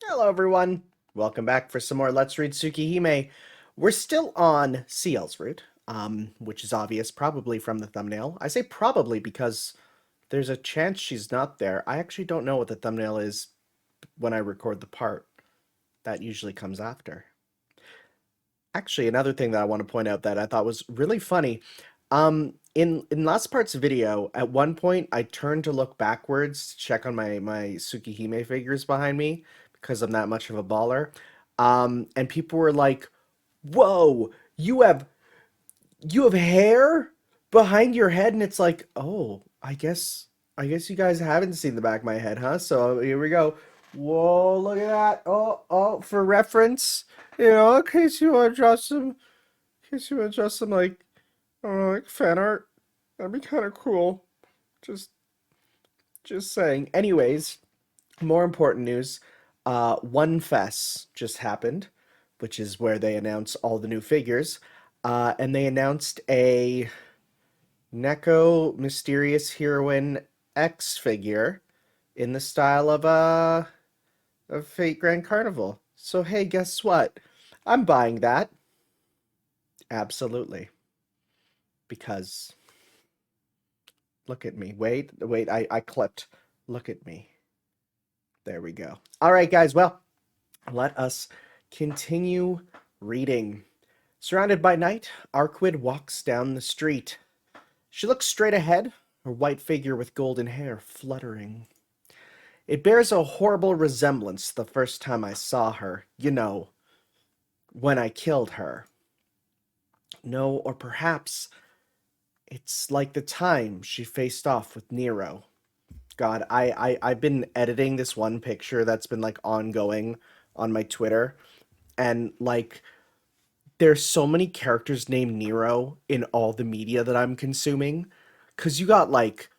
Hello everyone, welcome back for some more Let's Read Tsukihime. We're still on Ciel's route, which is obvious probably from the thumbnail. I say probably because there's a chance she's not there. I actually don't know what the thumbnail is when I record the part. That usually comes after. Actually, another thing that I want to point out that I thought was really funny, in last part's video, at one point I turned to look backwards to check on my Tsukihime figures behind me because I'm that much of a baller. And people were like, "Whoa, you have hair behind your head," and it's like, "Oh, I guess you guys haven't seen the back of my head, huh?" So here we go. Whoa, look at that. Oh, for reference, in case you want to draw some, like, I don't know, like fan art, that'd be kind of cool. Just, just saying. Anyways, more important news. One Fest just happened, which is where they announce all the new figures. And they announced a Neko Mysterious Heroine X figure in the style of Fate Grand Carnival. So hey, guess what? I'm buying that. Absolutely. Because look at me. Wait, I clipped. Look at me. There we go. All right, guys. Well, let us continue reading. Surrounded by night, Arcuid walks down the street. She looks straight ahead, her white figure with golden hair fluttering. It bears a horrible resemblance to the first time I saw her, when I killed her. No, or perhaps it's like the time she faced off with Nero. God, I've been editing this one picture that's been like ongoing on my Twitter, and like there's so many characters named Nero in all the media that I'm consuming. Cause you got like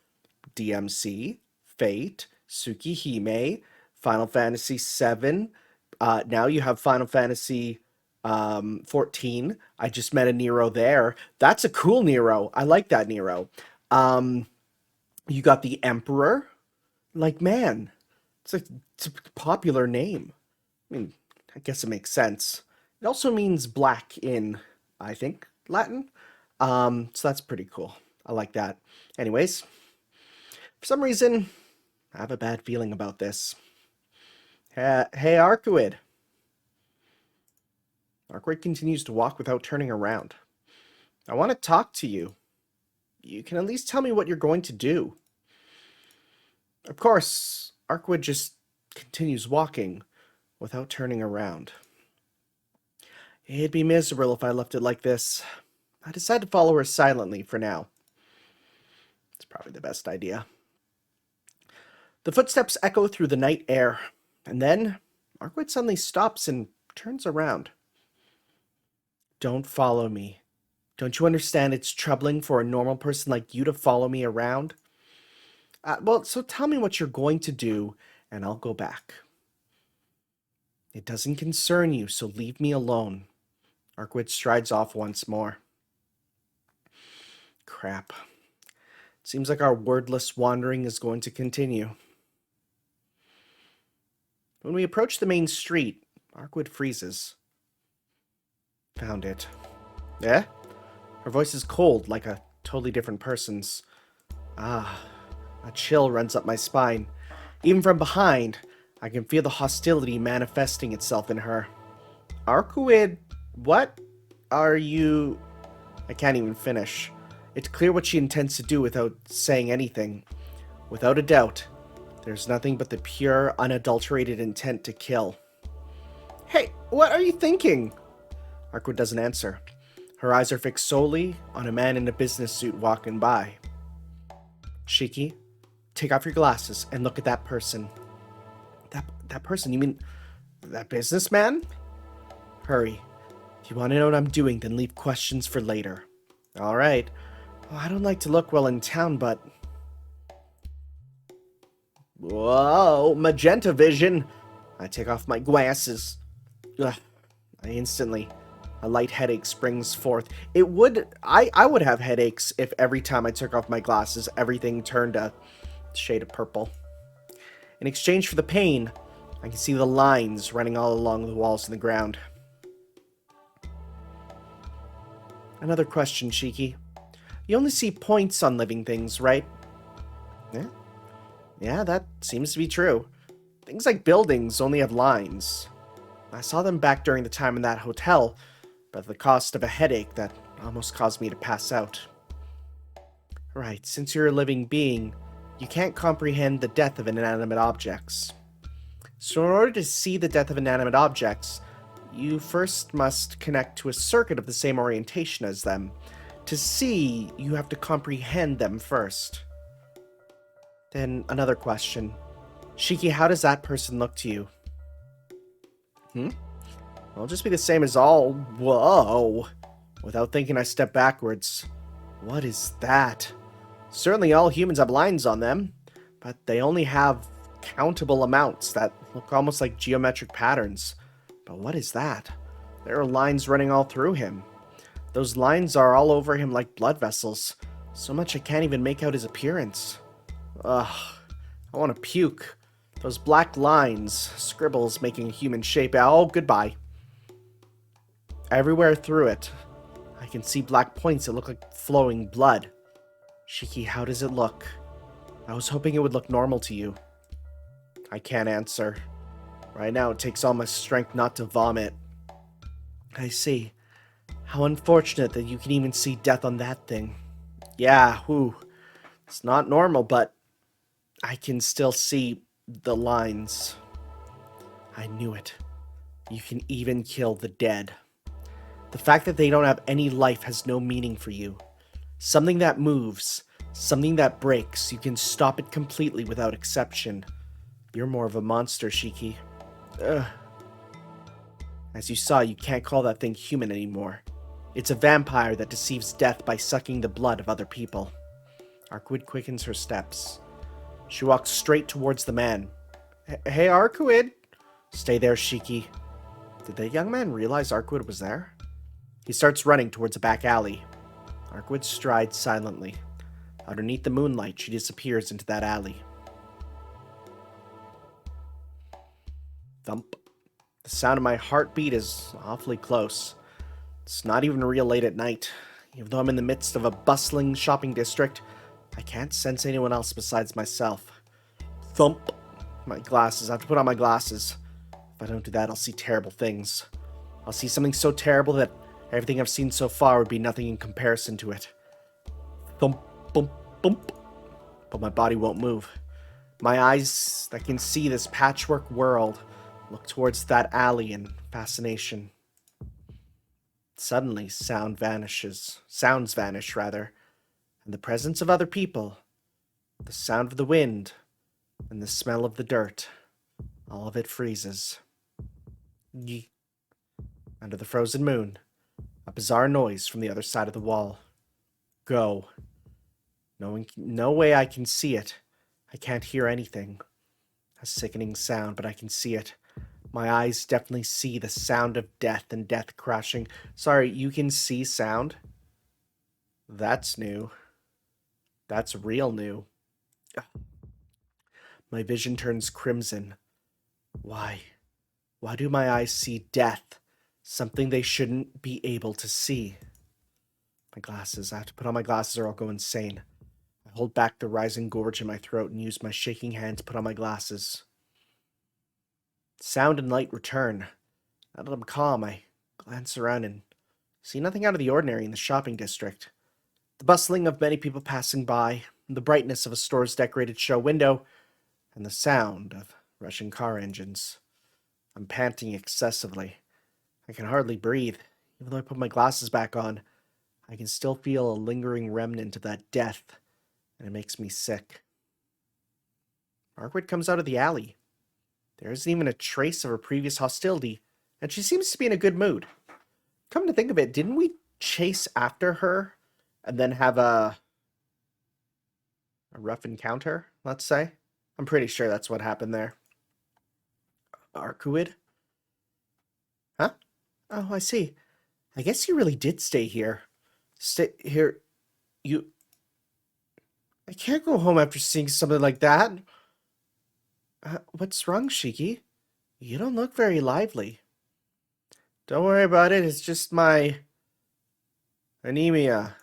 DMC, Fate, Tsukihime, Final Fantasy VII. Now you have Final Fantasy 14. I just met a Nero there. That's a cool Nero. I like that Nero. Um, you got the Emperor. Like, man, it's a popular name. I mean, I guess it makes sense. It also means black in, I think, Latin. So that's pretty cool. I like that. Anyways, for some reason, I have a bad feeling about this. Hey, Arcuid. Arcuid continues to walk without turning around. I want to talk to you. You can at least tell me what you're going to do. Of course, Arcuid just continues walking without turning around. It'd be miserable if I left it like this. I decide to follow her silently for now. It's probably the best idea. The footsteps echo through the night air, and then Arcuid suddenly stops and turns around. Don't follow me. Don't you understand it's troubling for a normal person like you to follow me around? Well, so tell me what you're going to do, and I'll go back. It doesn't concern you, so leave me alone. Arcuid strides off once more. Crap. Seems like our wordless wandering is going to continue. When we approach the main street, Arcuid freezes. Found it. Eh? Her voice is cold, like a totally different person's. Ah, a chill runs up my spine. Even from behind, I can feel the hostility manifesting itself in her. Arcuid, what are you... I can't even finish. It's clear what she intends to do without saying anything. Without a doubt, there's nothing but the pure, unadulterated intent to kill. Hey, what are you thinking? Arcuid doesn't answer. Her eyes are fixed solely on a man in a business suit walking by. Shiki, take off your glasses and look at that person. That person? You mean that businessman? Hurry. If you want to know what I'm doing, then leave questions for later. All right. Well, I don't like to look well in town, but... Whoa, magenta vision. I take off my glasses. Ugh. A light headache springs forth. I would have headaches if every time I took off my glasses, everything turned a shade of purple. In exchange for the pain, I can see the lines running all along the walls and the ground. Another question, Shiki. You only see points on living things, right? Yeah, that seems to be true. Things like buildings only have lines. I saw them back during the time in that hotel, but at the cost of a headache that almost caused me to pass out. Right, since you're a living being, you can't comprehend the death of inanimate objects. So in order to see the death of inanimate objects, you first must connect to a circuit of the same orientation as them. To see, you have to comprehend them first. Then another question. Shiki, how does that person look to you? I'll just be the same as all. Whoa. Without thinking, I step backwards. What is that? Certainly all humans have lines on them, but they only have countable amounts that look almost like geometric patterns. But what is that? There are lines running all through him. Those lines are all over him like blood vessels. So much I can't even make out his appearance. Ugh. I want to puke. Those black lines, scribbles making a human shape. Oh, goodbye. Everywhere through it, I can see black points that look like flowing blood. Shiki, how does it look? I was hoping it would look normal to you. I can't answer. Right now, it takes all my strength not to vomit. I see. How unfortunate that you can even see death on that thing. Yeah, whew. It's not normal, but I can still see the lines. I knew it. You can even kill the dead. The fact that they don't have any life has no meaning for you. Something that moves, something that breaks, you can stop it completely without exception. You're more of a monster, Shiki. Ugh. As you saw, you can't call that thing human anymore. It's a vampire that deceives death by sucking the blood of other people. Arcuid quickens her steps. She walks straight towards the man. Hey, Arcuid! Stay there, Shiki. Did the young man realize Arcuid was there? He starts running towards a back alley. Arcuid strides silently. Underneath the moonlight, she disappears into that alley. Thump. The sound of my heartbeat is awfully close. It's not even real late at night. Even though I'm in the midst of a bustling shopping district, I can't sense anyone else besides myself. Thump. My glasses. I have to put on my glasses. If I don't do that, I'll see terrible things. I'll see something so terrible that everything I've seen so far would be nothing in comparison to it. Thump, bump, bump. But my body won't move. My eyes that can see this patchwork world look towards that alley in fascination. Suddenly, sounds vanish, rather, and the presence of other people, the sound of the wind, and the smell of the dirt, all of it freezes. Yee. Under the frozen moon, a bizarre noise from the other side of the wall. Go. No way I can see it. I can't hear anything. A sickening sound, but I can see it. My eyes definitely see the sound of death and death crashing. Sorry, you can see sound? That's new. That's real new. My vision turns crimson. Why? Why do my eyes see death? Something they shouldn't be able to see. My glasses. I have to put on my glasses or I'll go insane. I hold back the rising gorge in my throat and use my shaking hand to put on my glasses. Sound and light return. Now that I'm calm, I glance around and see nothing out of the ordinary in the shopping district. The bustling of many people passing by, the brightness of a store's decorated show window, and the sound of rushing car engines. I'm panting excessively. I can hardly breathe. Even though I put my glasses back on, I can still feel a lingering remnant of that death, and it makes me sick. Margaret comes out of the alley. There isn't even a trace of her previous hostility, and she seems to be in a good mood. Come to think of it, didn't we chase after her and then have a rough encounter, let's say? I'm pretty sure that's what happened there. Arcuid? Huh? Oh, I see. I guess you really did stay here. Stay here. I can't go home after seeing something like that. What's wrong, Shiki? You don't look very lively. Don't worry about it, it's just my anemia.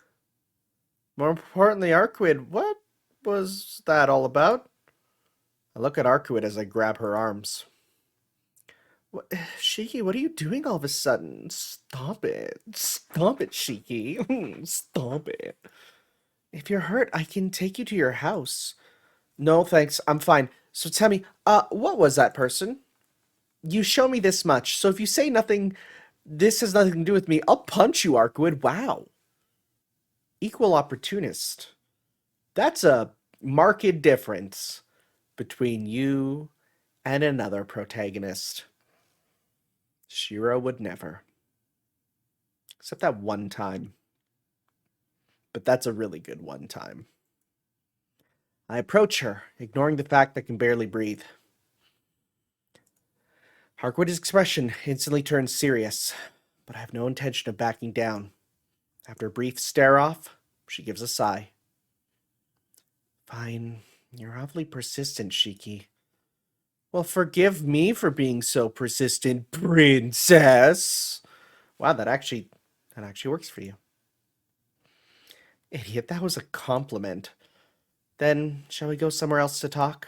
More importantly, Arcuid, what was that all about? I look at Arcuid as I grab her arms. What, Shiki, what are you doing all of a sudden? Stop it. Stop it, Shiki. Stop it. If you're hurt, I can take you to your house. No, thanks. I'm fine. So tell me, what was that person? You show me this much, so if you say nothing, this has nothing to do with me, I'll punch you, Arcuid. Wow. Equal opportunist. That's a marked difference between you and another protagonist. Shiro would never. Except that one time. But that's a really good one time. I approach her, ignoring the fact that I can barely breathe. Arcuid's expression instantly turns serious, but I have no intention of backing down. After a brief stare-off, she gives a sigh. Fine. You're awfully persistent, Shiki. Well, forgive me for being so persistent, princess. Wow, that actually works for you. Idiot, that was a compliment. Then, shall we go somewhere else to talk?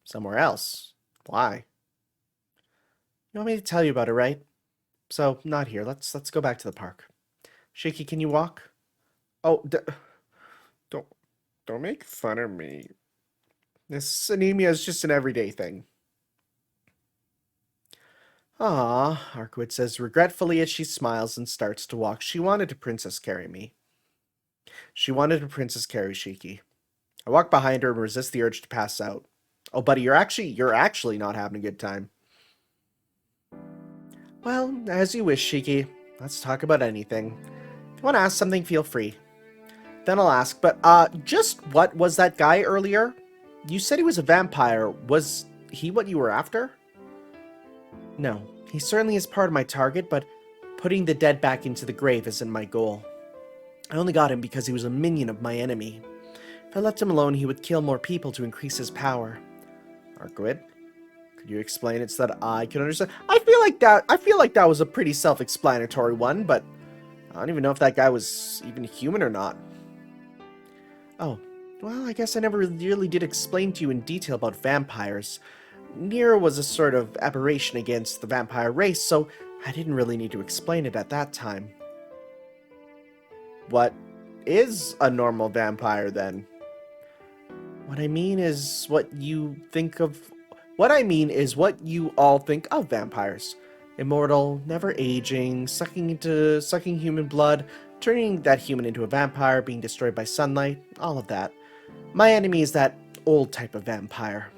Somewhere else? Why? You want me to tell you about it, right? So, not here. Let's go back to the park. Shiki, can you walk? Oh, don't make fun of me. This anemia is just an everyday thing. Ah, Arcuid says regretfully as she smiles and starts to walk. She wanted to princess carry me. She wanted to princess carry Shiki. I walk behind her and resist the urge to pass out. Oh, buddy, you're actually not having a good time. Well, as you wish, Shiki. Let's talk about anything. If you want to ask something, feel free. Then I'll ask, but just what was that guy earlier? You said he was a vampire. Was he what you were after? No, he certainly is part of my target, but putting the dead back into the grave isn't my goal. I only got him because he was a minion of my enemy. If I left him alone, he would kill more people to increase his power. Arcuid, could you explain it so that I can understand? I feel like that was a pretty self-explanatory one, but I don't even know if that guy was even human or not. Oh, well, I guess I never really did explain to you in detail about vampires. Nier was a sort of aberration against the vampire race, so I didn't really need to explain it at that time. What is a normal vampire, then? What I mean is what you all think of vampires. Immortal, never aging, sucking human blood, turning that human into a vampire, being destroyed by sunlight, all of that. My enemy is that old type of vampire.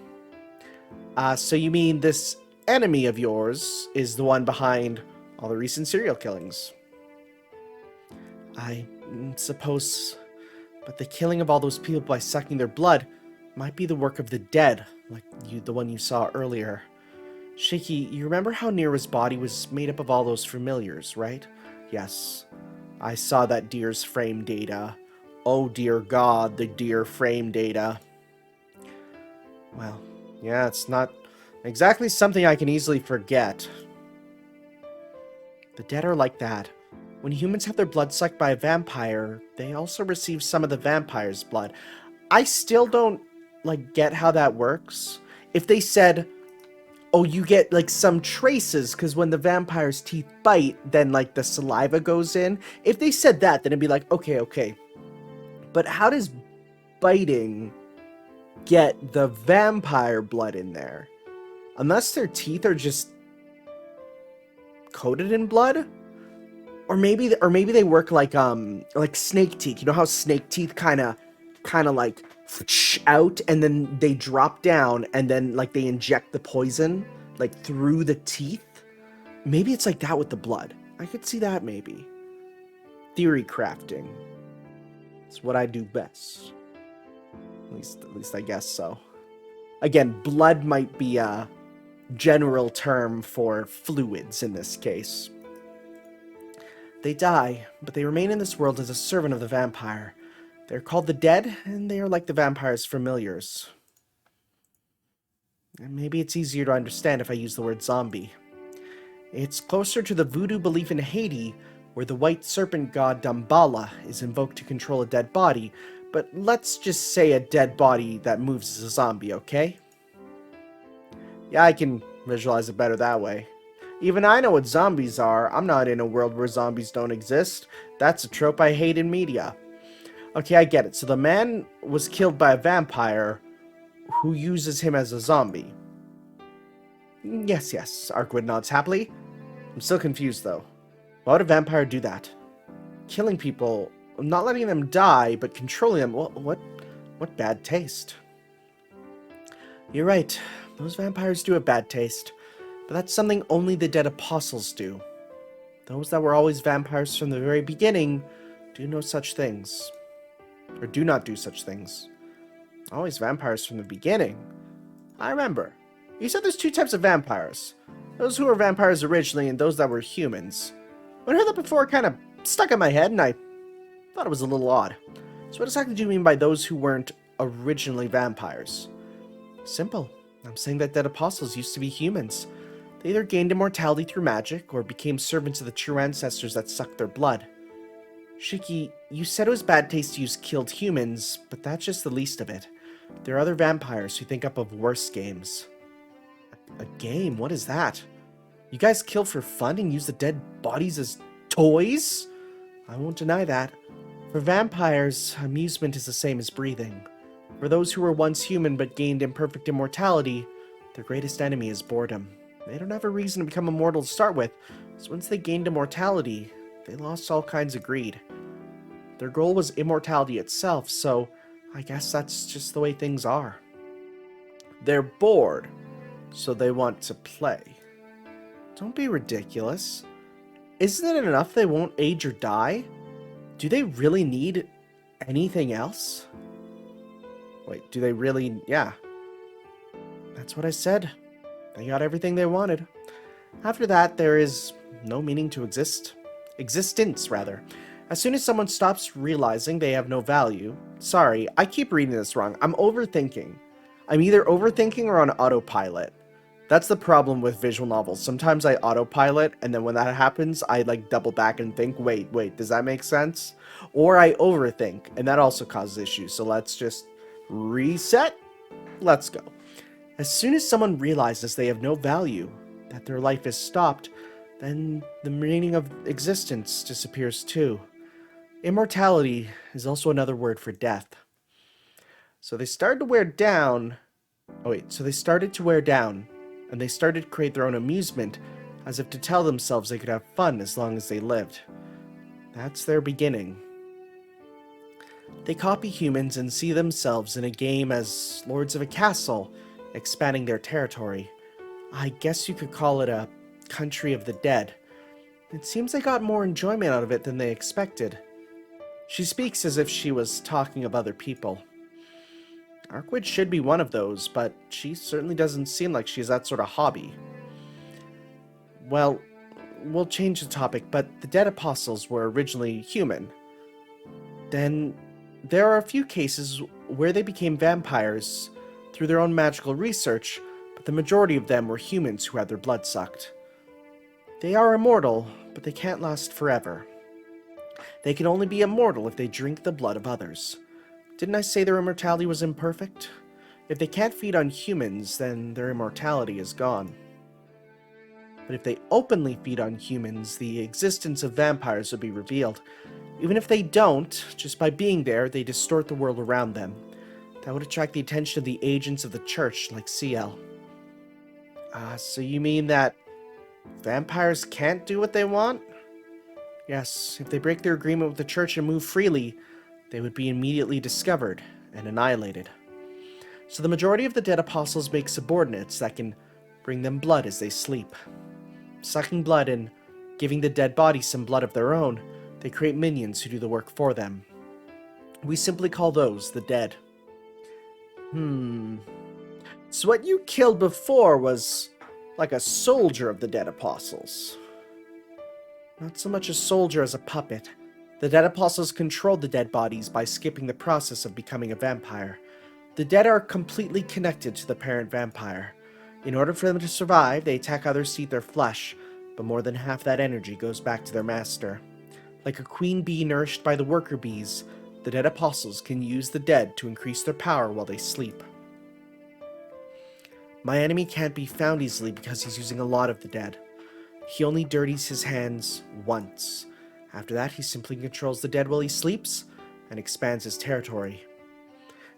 So you mean this enemy of yours is the one behind all the recent serial killings? I suppose, but the killing of all those people by sucking their blood might be the work of the dead, like the one you saw earlier. Shiki, you remember how Nira's body was made up of all those familiars, right? Yes. I saw that deer's frame data. Oh dear God, the deer frame data. Well, yeah, it's not exactly something I can easily forget. The dead are like that. When humans have their blood sucked by a vampire, they also receive some of the vampire's blood. I still don't, get how that works. If they said, oh, you get, some traces, because when the vampire's teeth bite, then, the saliva goes in. If they said that, then it'd be like, okay. But how does biting get the vampire blood in there? Unless their teeth are just coated in blood? Or maybe they work like snake teeth. You know how snake teeth kind of out and then they drop down and then they inject the poison through the teeth? Maybe it's like that with the blood. I could see that maybe. Theory crafting. It's what I do best. At least I guess so. Again, blood might be a general term for fluids in this case. They die, but they remain in this world as a servant of the vampire. They're called the dead, and they are like the vampire's familiars. And maybe it's easier to understand if I use the word zombie. It's closer to the voodoo belief in Haiti, where the white serpent god Damballa is invoked to control a dead body, but let's just say a dead body that moves as a zombie, okay? Yeah, I can visualize it better that way. Even I know what zombies are. I'm not in a world where zombies don't exist. That's a trope I hate in media. Okay, I get it. So the man was killed by a vampire who uses him as a zombie. Yes, Arcuid nods happily. I'm still confused, though. Why would a vampire do that? Killing people, not letting them die, but controlling them. What bad taste. You're right. Those vampires do have bad taste. But that's something only the dead apostles do. Those that were always vampires from the very beginning do no such things. Or do not do such things. Always vampires from the beginning. I remember. You said there's two types of vampires. Those who were vampires originally and those that were humans. When I heard that before, it kind of stuck in my head and I thought it was a little odd. So what exactly do you mean by those who weren't originally vampires? Simple. I'm saying that dead apostles used to be humans. They either gained immortality through magic or became servants of the true ancestors that sucked their blood. Shiki, you said it was bad taste to use killed humans, but that's just the least of it. There are other vampires who think up of worse games. A game? What is that? You guys kill for fun and use the dead bodies as toys? I won't deny that. For vampires, amusement is the same as breathing. For those who were once human but gained imperfect immortality, their greatest enemy is boredom. They don't have a reason to become immortal to start with, so once they gained immortality, they lost all kinds of greed. Their goal was immortality itself, so I guess that's just the way things are. They're bored, so they want to play. Don't be ridiculous. Isn't it enough they won't age or die? Do they really need anything else? Wait, do they really? Yeah. That's what I said. They got everything they wanted. After that, there is no meaning to existence, rather. As soon as someone stops realizing they have no value... Sorry, I keep reading this wrong. I'm overthinking. I'm either overthinking or on autopilot. That's the problem with visual novels. Sometimes I autopilot, and then when that happens, I like double back and think, wait, does that make sense? Or I overthink, and that also causes issues. So let's just reset. Let's go. As soon as someone realizes they have no value, that their life is stopped, then the meaning of existence disappears too. Immortality is also another word for death. So they started to wear down. So they started to wear down, and they started to create their own amusement, as if to tell themselves they could have fun as long as they lived. That's their beginning. They copy humans and see themselves in a game as lords of a castle, expanding their territory. I guess you could call it a country of the dead. It seems they got more enjoyment out of it than they expected. She speaks as if she was talking of other people. Arcuid should be one of those, but she certainly doesn't seem like she has that sort of hobby. Well, we'll change the topic, but the dead apostles were originally human. Then there are a few cases where they became vampires through their own magical research, but the majority of them were humans who had their blood sucked. They are immortal, but they can't last forever. They can only be immortal if they drink the blood of others. Didn't I say their immortality was imperfect? If they can't feed on humans, then their immortality is gone. But if they openly feed on humans, the existence of vampires would be revealed. Even if they don't, just by being there, they distort the world around them. That would attract the attention of the agents of the church, like ciel. So you mean that vampires can't do what they want? Yes, if they break their agreement with the church and move freely, they would be immediately discovered and annihilated. So the majority of the dead apostles make subordinates that can bring them blood as they sleep. Sucking blood and giving the dead body some blood of their own, they create minions who do the work for them. We simply call those the dead. So what you killed before was like a soldier of the dead apostles. Not so much a soldier as a puppet. The dead apostles controlled the dead bodies by skipping the process of becoming a vampire. The dead are completely connected to the parent vampire. In order for them to survive, they attack others to eat their flesh, but more than half that energy goes back to their master. Like a queen bee nourished by the worker bees, the dead apostles can use the dead to increase their power while they sleep. My enemy can't be found easily because he's using a lot of the dead. He only dirties his hands once. After that, he simply controls the dead while he sleeps and expands his territory.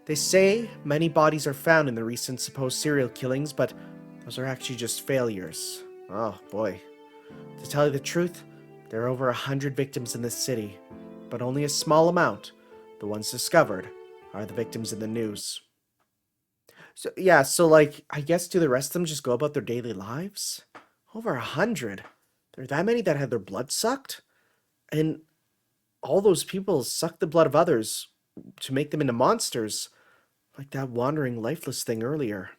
They say many bodies are found in the recent supposed serial killings, but those are actually just failures. Oh boy. To tell you the truth, there are over 100 victims in this city, but only a small amount, the ones discovered, are the victims in the news. So yeah, so like, I guess do the rest of them just go about their daily lives? Over 100. There are that many that had their blood sucked? And all those people suck the blood of others to make them into monsters, like that wandering lifeless thing earlier.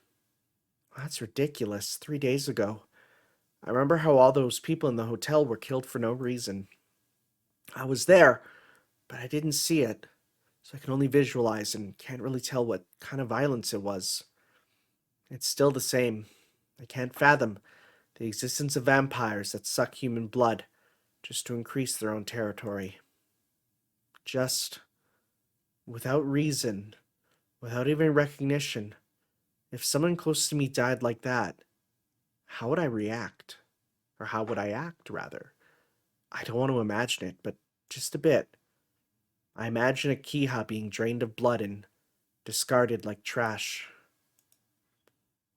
That's ridiculous. 3 days ago. I remember how all those people in the hotel were killed for no reason. I was there, but I didn't see it, so I can only visualize and can't really tell what kind of violence it was. It's still the same. I can't fathom the existence of vampires that suck human blood just to increase their own territory. Just without reason, without even recognition. If someone close to me died like that, how would I react? Or how would I act, rather? I don't want to imagine it, but just a bit. I imagine Akiha being drained of blood and discarded like trash.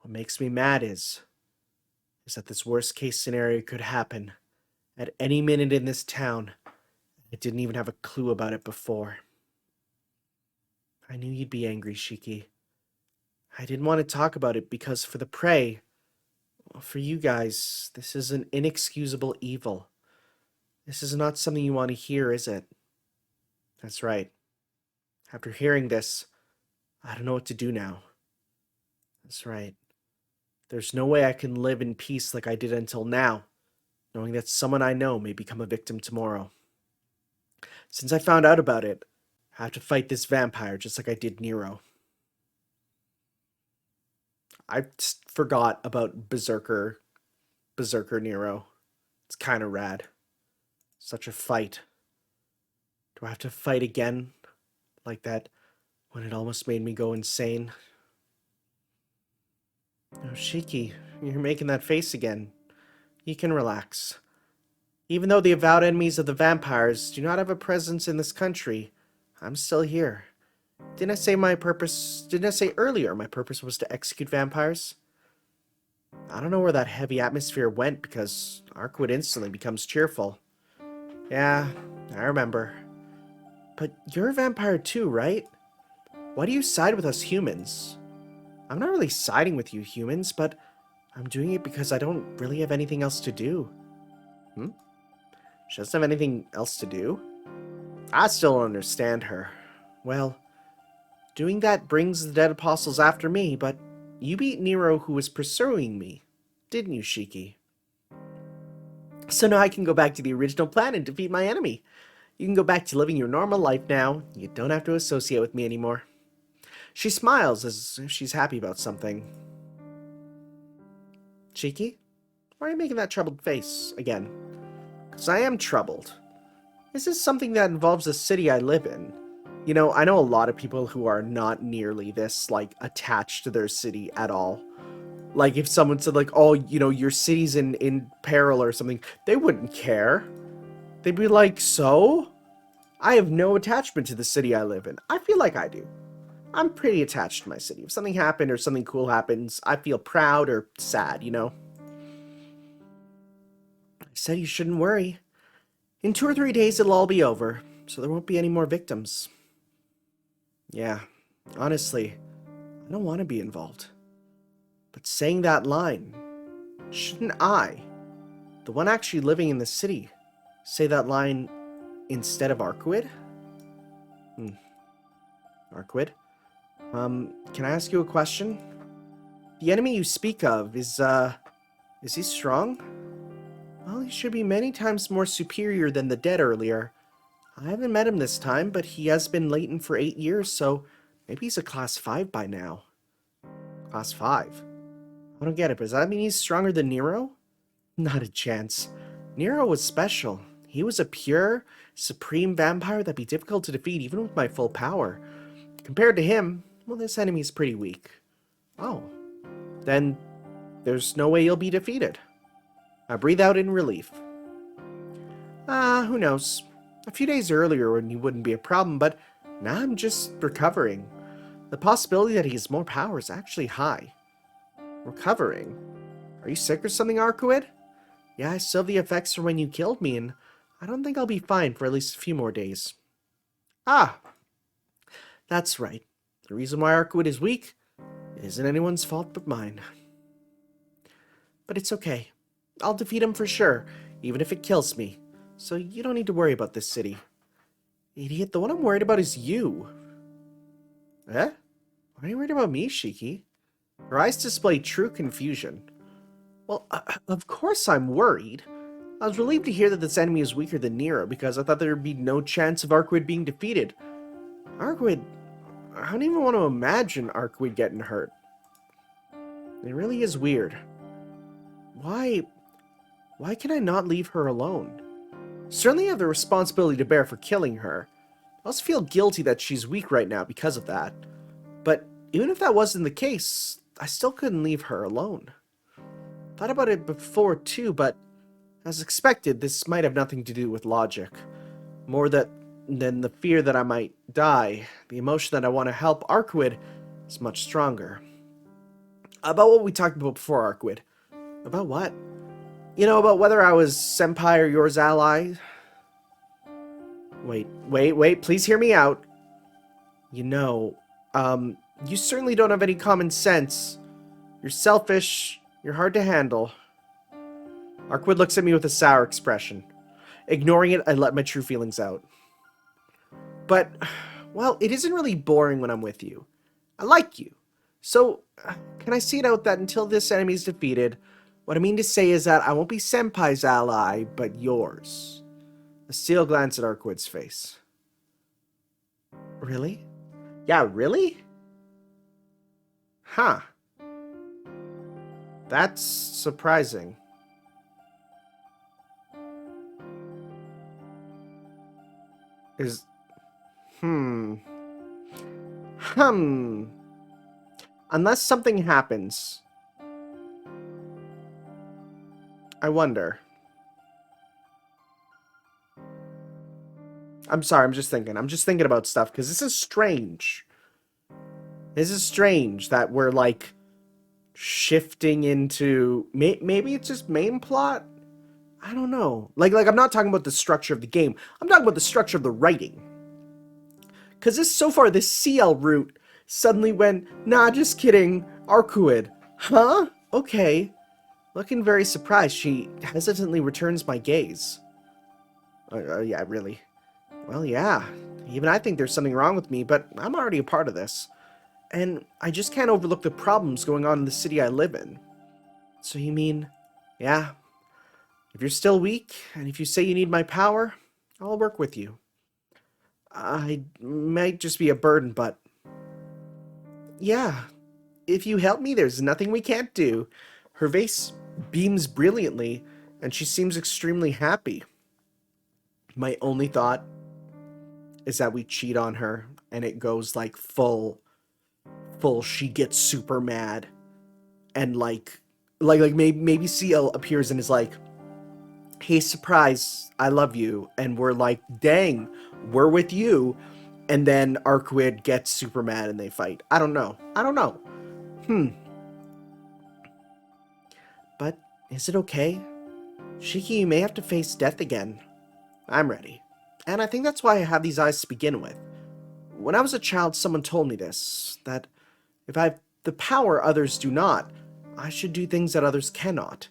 What makes me mad is that this worst case scenario could happen at any minute in this town. I didn't even have a clue about it before. I knew you'd be angry, Shiki. I didn't want to talk about it because for the prey, well, for you guys, this is an inexcusable evil. This is not something you want to hear, is it? That's right. After hearing this, I don't know what to do now. That's right. There's no way I can live in peace like I did until now, knowing that someone I know may become a victim tomorrow. Since I found out about it, I have to fight this vampire just like I did Nero. I forgot about Berserker Nero. It's kind of rad. Such a fight. Do I have to fight again like that when it almost made me go insane? Oh, Shiki, you're making that face again. You can relax. Even though the avowed enemies of the vampires do not have a presence in this country, I'm still here. Didn't I say earlier my purpose was to execute vampires? I don't know where that heavy atmosphere went because Arcuid instantly becomes cheerful. Yeah, I remember. But you're a vampire too, right? Why do you side with us humans? I'm not really siding with you humans, but I'm doing it because I don't really have anything else to do. She doesn't have anything else to do? I still don't understand her. Well, doing that brings the dead apostles after me, but you beat Nero who was pursuing me, didn't you, Shiki? So now I can go back to the original plan and defeat my enemy. You can go back to living your normal life now. You don't have to associate with me anymore. She smiles as if she's happy about something. Shiki? Why are you making that troubled face again? Because I am troubled. Is this something that involves the city I live in? You know, I know a lot of people who are not nearly this, like, attached to their city at all. Like, if someone said, like, oh, you know, your city's in peril or something, they wouldn't care. They'd be like, so? I have no attachment to the city I live in. I feel like I do. I'm pretty attached to my city. If something happened or something cool happens, I feel proud or sad, you know? I said you shouldn't worry. In 2 or 3 days, it'll all be over, so there won't be any more victims. Yeah, honestly, I don't want to be involved. But saying that line, shouldn't I, the one actually living in the city, say that line instead of Arcuid? Arcuid? Can I ask you a question? The enemy you speak of, is he strong? Well, he should be many times more superior than the dead earlier. I haven't met him this time, but he has been latent for 8 years, so maybe he's a class 5 by now. Class 5? I don't get it, but does that mean he's stronger than Nero? Not a chance. Nero was special. He was a pure, supreme vampire that'd be difficult to defeat even with my full power. Compared to him, well, this enemy's pretty weak. Oh, then there's no way you'll be defeated. I breathe out in relief. Who knows? A few days earlier when he wouldn't be a problem, but now I'm just recovering. The possibility that he has more power is actually high. Recovering? Are you sick or something, Arcuid? Yeah, I still have the effects from when you killed me, and I don't think I'll be fine for at least a few more days. Ah, that's right. The reason why Arcuid is weak isn't anyone's fault but mine. But it's okay. I'll defeat him for sure, even if it kills me. So you don't need to worry about this city. Idiot, the one I'm worried about is you. Eh? Why are you worried about me, Shiki? Her eyes display true confusion. Well, of course I'm worried. I was relieved to hear that this enemy is weaker than Nero, because I thought there would be no chance of Arcuid being defeated. Arcuid... I don't even want to imagine Arcuid getting hurt. It really is weird. Why can I not leave her alone? Certainly I have the responsibility to bear for killing her. I also feel guilty that she's weak right now because of that. But even if that wasn't the case, I still couldn't leave her alone. Thought about it before too, but as expected, this might have nothing to do with logic. More than the fear that I might die, the emotion that I want to help Arcuid is much stronger. About what we talked about before, Arcuid. About what? You know, about whether I was Senpai or yours ally. Wait, please hear me out. You know, you certainly don't have any common sense. You're selfish, you're hard to handle. Arcuid looks at me with a sour expression. Ignoring it, I let my true feelings out. But, well, it isn't really boring when I'm with you. I like you. So, can I see it out that until this enemy is defeated, what I mean to say is that I won't be Senpai's ally, but yours. A steel glance at Arcuid's face. Really? Yeah, really? Huh. That's surprising. Unless something happens. I wonder. I'm sorry, I'm just thinking about stuff, because this is strange. This is strange that we're, like, shifting into... Maybe it's just main plot? I don't know. Like, I'm not talking about the structure of the game. I'm talking about the structure of the writing. Because so far, this CL route suddenly went, nah, just kidding, Arcuid. Huh? Okay. Looking very surprised, she hesitantly returns my gaze. Yeah, really? Well, yeah. Even I think there's something wrong with me, but I'm already a part of this. And I just can't overlook the problems going on in the city I live in. So you mean, yeah, if you're still weak, and if you say you need my power, I'll work with you. I might just be a burden, but... Yeah, if you help me, there's nothing we can't do. Her face beams brilliantly, and she seems extremely happy. My only thought is that we cheat on her, and it goes like full, she gets super mad, and like maybe CL appears and is like, hey, surprise, I love you, and we're like, dang, we're with you, and then Arcuid gets super mad and they fight. I don't know. But is it okay? Shiki, you may have to face death again. I'm ready. And I think that's why I have these eyes to begin with. When I was a child, someone told me this, that if I have the power others do not, I should do things that others cannot.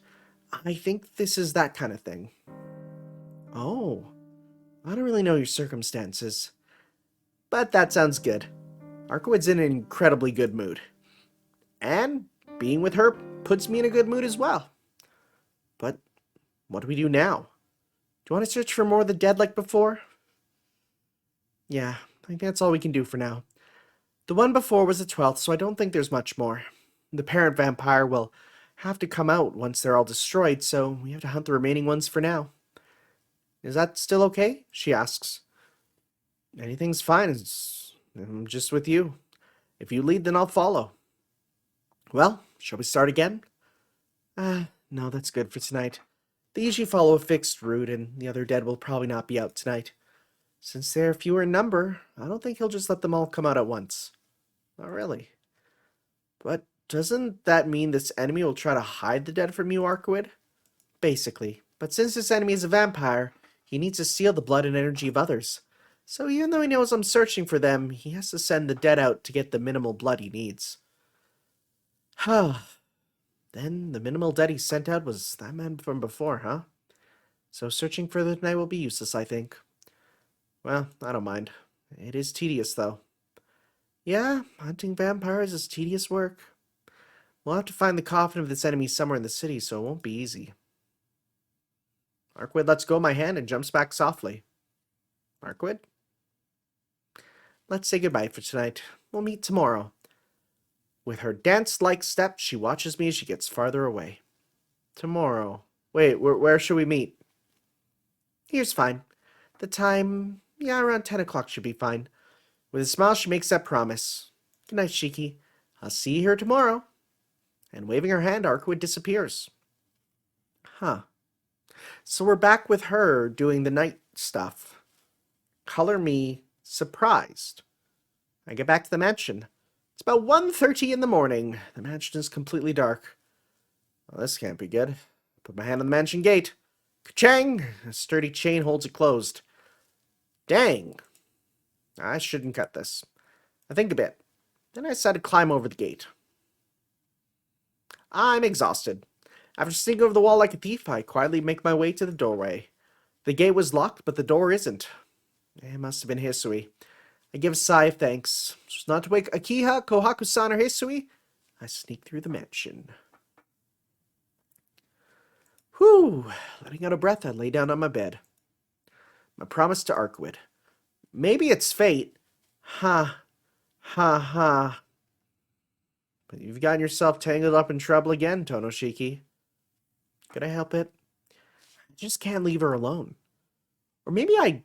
I think this is that kind of thing. Oh, I don't really know your circumstances. But that sounds good. Arcuid's in an incredibly good mood. And being with her puts me in a good mood as well. But what do we do now? Do you want to search for more of the dead like before? Yeah, I think that's all we can do for now. The one before was the 12th, so I don't think there's much more. The parent vampire will have to come out once they're all destroyed, so we have to hunt the remaining ones for now. Is that still okay? She asks. Anything's fine. I'm just with you. If you lead, then I'll follow. Well, shall we start again? No, that's good for tonight. They usually follow a fixed route, and the other dead will probably not be out tonight. Since they're fewer in number, I don't think he'll just let them all come out at once. Not really. But doesn't that mean this enemy will try to hide the dead from you, Arcuid? Basically. But since this enemy is a vampire, he needs to steal the blood and energy of others. So even though he knows I'm searching for them, he has to send the dead out to get the minimal blood he needs. Then the minimal dead he sent out was that man from before, huh? So searching further tonight will be useless, I think. Well, I don't mind. It is tedious, though. Yeah, hunting vampires is tedious work. We'll have to find the coffin of this enemy somewhere in the city, so it won't be easy. Arcuid lets go of my hand and jumps back softly. Arcuid? Let's say goodbye for tonight. We'll meet tomorrow. With her dance-like step, she watches me as she gets farther away. Tomorrow. Wait, where should we meet? Here's fine. The time, around 10 o'clock should be fine. With a smile, she makes that promise. Good night, Shiki. I'll see you here tomorrow. And waving her hand, Arcuid disappears. Huh. So we're back with her doing the night stuff. Color me surprised. I get back to the mansion. It's about 1:30 in the morning. The mansion is completely dark. Well, this can't be good. Put my hand on the mansion gate. Ka-chang! A sturdy chain holds it closed. Dang. I shouldn't cut this. I think a bit. Then I decide to climb over the gate. I'm exhausted. After sneaking over the wall like a thief, I quietly make my way to the doorway. The gate was locked, but the door isn't. It must have been Hisui. I give a sigh of thanks. Just not to wake Akiha, Kohaku-san, or Hisui. I sneak through the mansion. Whew! Letting out a breath, I lay down on my bed. My promise to Arcuid. Maybe it's fate. Ha. Ha ha. But you've gotten yourself tangled up in trouble again, Tonoshiki. Could I help it? I just can't leave her alone. Or maybe I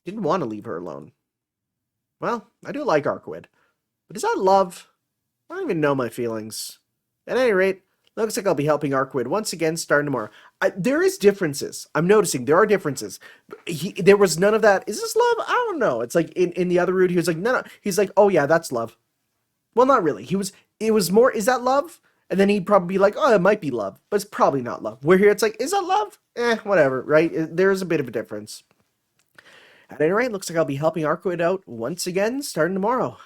didn't want to leave her alone. Well, I do like Arcuid. But is that love? I don't even know my feelings. At any rate, looks like I'll be helping Arcuid once again starting tomorrow. There is differences. I'm noticing there are differences. There was none of that. Is this love? I don't know. It's like in the other route, he was like, no. He's like, oh yeah, that's love. Well, not really. It was more, is that love? And then he'd probably be like, oh, it might be love, but it's probably not love. Where here it's like, is that love? Whatever, right? There's a bit of a difference. At any rate, looks like I'll be helping Arcuid out once again starting tomorrow.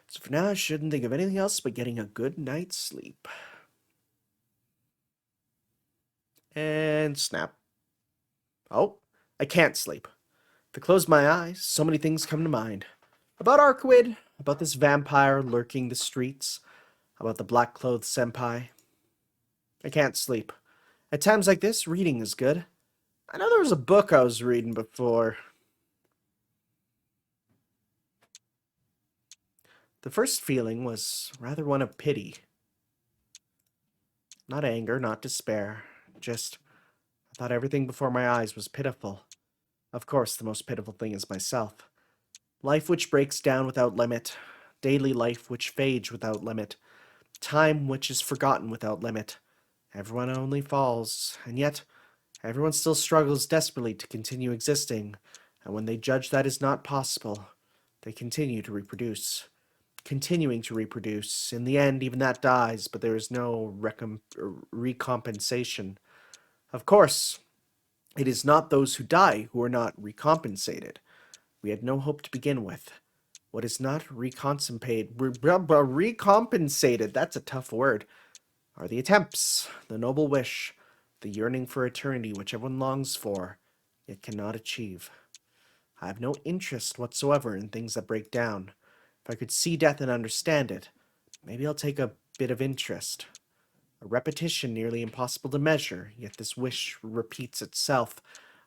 So for now, I shouldn't think of anything else but getting a good night's sleep. And snap. Oh, I can't sleep. If I close my eyes, so many things come to mind. About Arcuid, about this vampire lurking the streets, about the black-clothed senpai. I can't sleep. At times like this, reading is good. I know there was a book I was reading before. The first feeling was rather one of pity. Not anger, not despair. Just, I thought everything before my eyes was pitiful. Of course, the most pitiful thing is myself. Life which breaks down without limit. Daily life which fades without limit. Time which is forgotten without limit. Everyone only falls, and yet everyone still struggles desperately to continue existing, and when they judge that is not possible, they continue to reproduce. Continuing to reproduce. In the end, even that dies, but there is no recompensation. Of course, it is not those who die who are not recompensated. We had no hope to begin with. What is not recompensated, that's a tough word, are the attempts, the noble wish, the yearning for eternity which everyone longs for, yet cannot achieve. I have no interest whatsoever in things that break down. If I could see death and understand it, maybe I'll take a bit of interest. A repetition nearly impossible to measure, yet this wish repeats itself.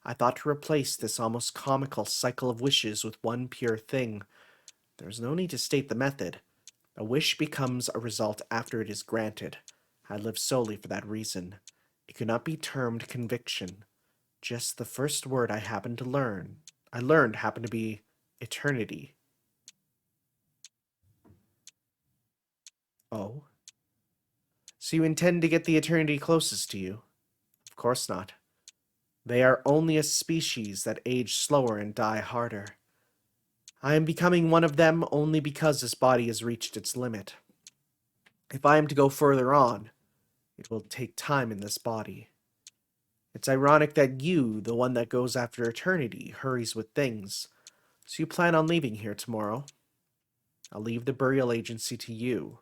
I thought to replace this almost comical cycle of wishes with one pure thing. There is no need to state the method. A wish becomes a result after it is granted. I live solely for that reason. It could not be termed conviction. Just the first word I learned happened to be eternity. Oh? So you intend to get the eternity closest to you? Of course not. They are only a species that age slower and die harder. I am becoming one of them only because this body has reached its limit. If I am to go further on, it will take time in this body. It's ironic that you, the one that goes after eternity, hurries with things. So you plan on leaving here tomorrow? I'll leave the burial agency to you.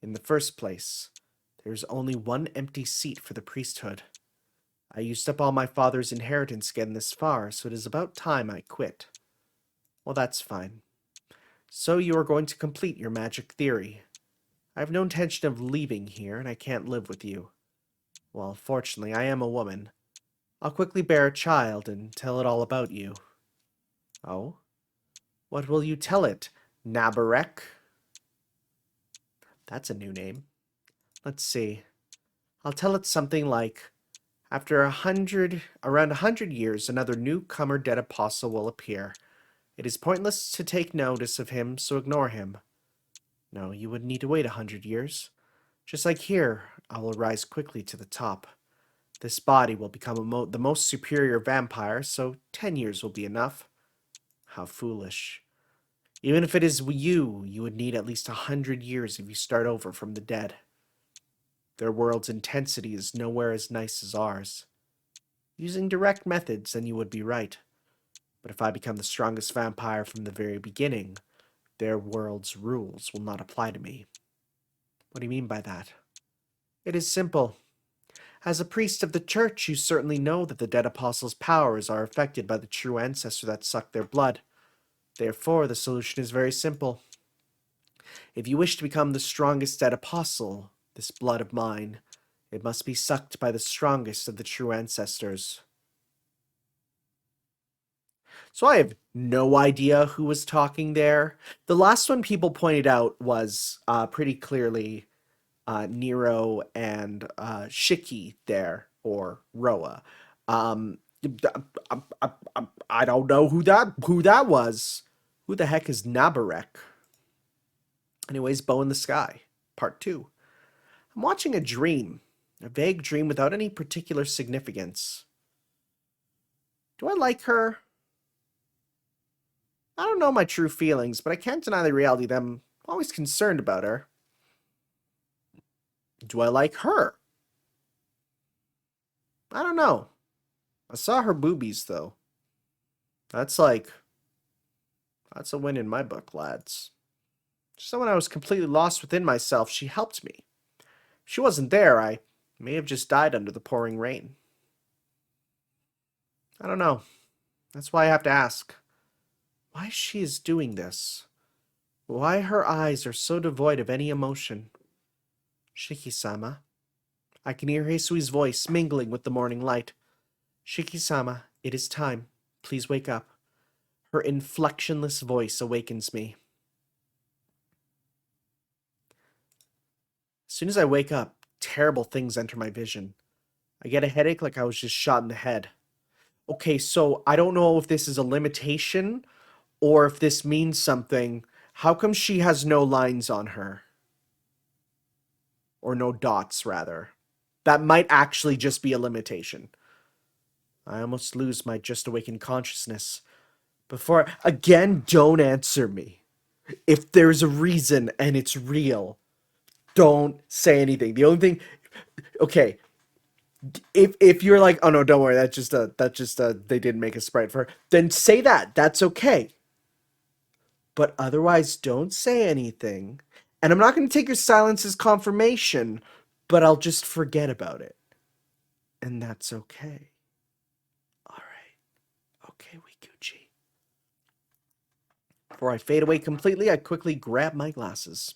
In the first place, there's only one empty seat for the priesthood. I used up all my father's inheritance getting this far, so it is about time I quit. Well, that's fine. So you are going to complete your magic theory. I have no intention of leaving here, and I can't live with you. Well, fortunately, I am a woman. I'll quickly bear a child and tell it all about you. Oh? What will you tell it, Nabarek? That's a new name. Let's see. I'll tell it something like, after around 100 years, another newcomer dead apostle will appear. It is pointless to take notice of him, so ignore him. No, you wouldn't need to wait 100 years. Just like here, I will rise quickly to the top. This body will become the most superior vampire, so 10 years will be enough. How foolish. Even if it is you would need at least 100 years if you start over from the dead. Their world's intensity is nowhere as nice as ours. Using direct methods, then you would be right. But if I become the strongest vampire from the very beginning, their world's rules will not apply to me. What do you mean by that? It is simple. As a priest of the church, you certainly know that the dead apostles' powers are affected by the true ancestor that sucked their blood. Therefore, the solution is very simple. If you wish to become the strongest dead apostle, this blood of mine, it must be sucked by the strongest of the true ancestors. So I have no idea who was talking there. The last one people pointed out was pretty clearly Nero and Shiki there, or Roa. I don't know who that was. Who the heck is Nabarek? Anyways, Bow in the Sky, Part 2. I'm watching a dream. A vague dream without any particular significance. Do I like her? I don't know my true feelings, but I can't deny the reality that I'm always concerned about her. Do I like her? I don't know. I saw her boobies, though. That's a win in my book, lads. Just when I was completely lost within myself, she helped me. If she wasn't there, I may have just died under the pouring rain. I don't know. That's why I have to ask. Why she is doing this? Why her eyes are so devoid of any emotion? Shiki-sama. I can hear Heisui's voice mingling with the morning light. Shiki-sama, it is time. Please wake up. Her inflectionless voice awakens me. As soon as I wake up, terrible things enter my vision. I get a headache like I was just shot in the head. Okay, so I don't know if this is a limitation or if this means something. How come she has no lines on her? Or no dots, rather. That might actually just be a limitation. I almost lose my just awakened consciousness. Before, again, don't answer me. If there's a reason and it's real, don't say anything. The only thing, okay, if you're like, oh no, don't worry, that's just they didn't make a sprite for her, then say that. That's okay. But otherwise, don't say anything. And I'm not going to take your silence as confirmation, but I'll just forget about it. And that's okay. All right. Okay, we Gucci. Before I fade away completely, I quickly grab my glasses.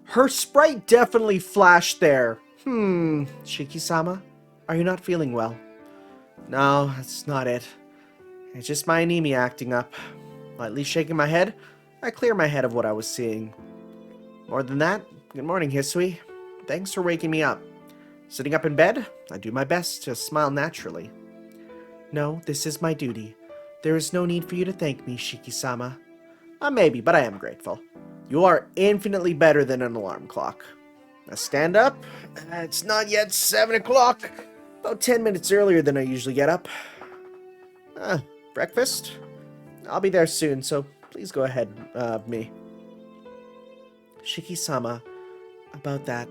Her sprite definitely flashed there. Shiki-sama, are you not feeling well? No, that's not it. It's just my anemia acting up. Lightly shaking my head, I clear my head of what I was seeing. More than that, good morning, Hisui. Thanks for waking me up. Sitting up in bed, I do my best to smile naturally. No, this is my duty. There is no need for you to thank me, Shiki-sama. Maybe, but I am grateful. You are infinitely better than an alarm clock. Now stand up. It's not yet 7 o'clock. About 10 minutes earlier than I usually get up. Breakfast? I'll be there soon, so please go ahead of me. Shiki-sama, about that,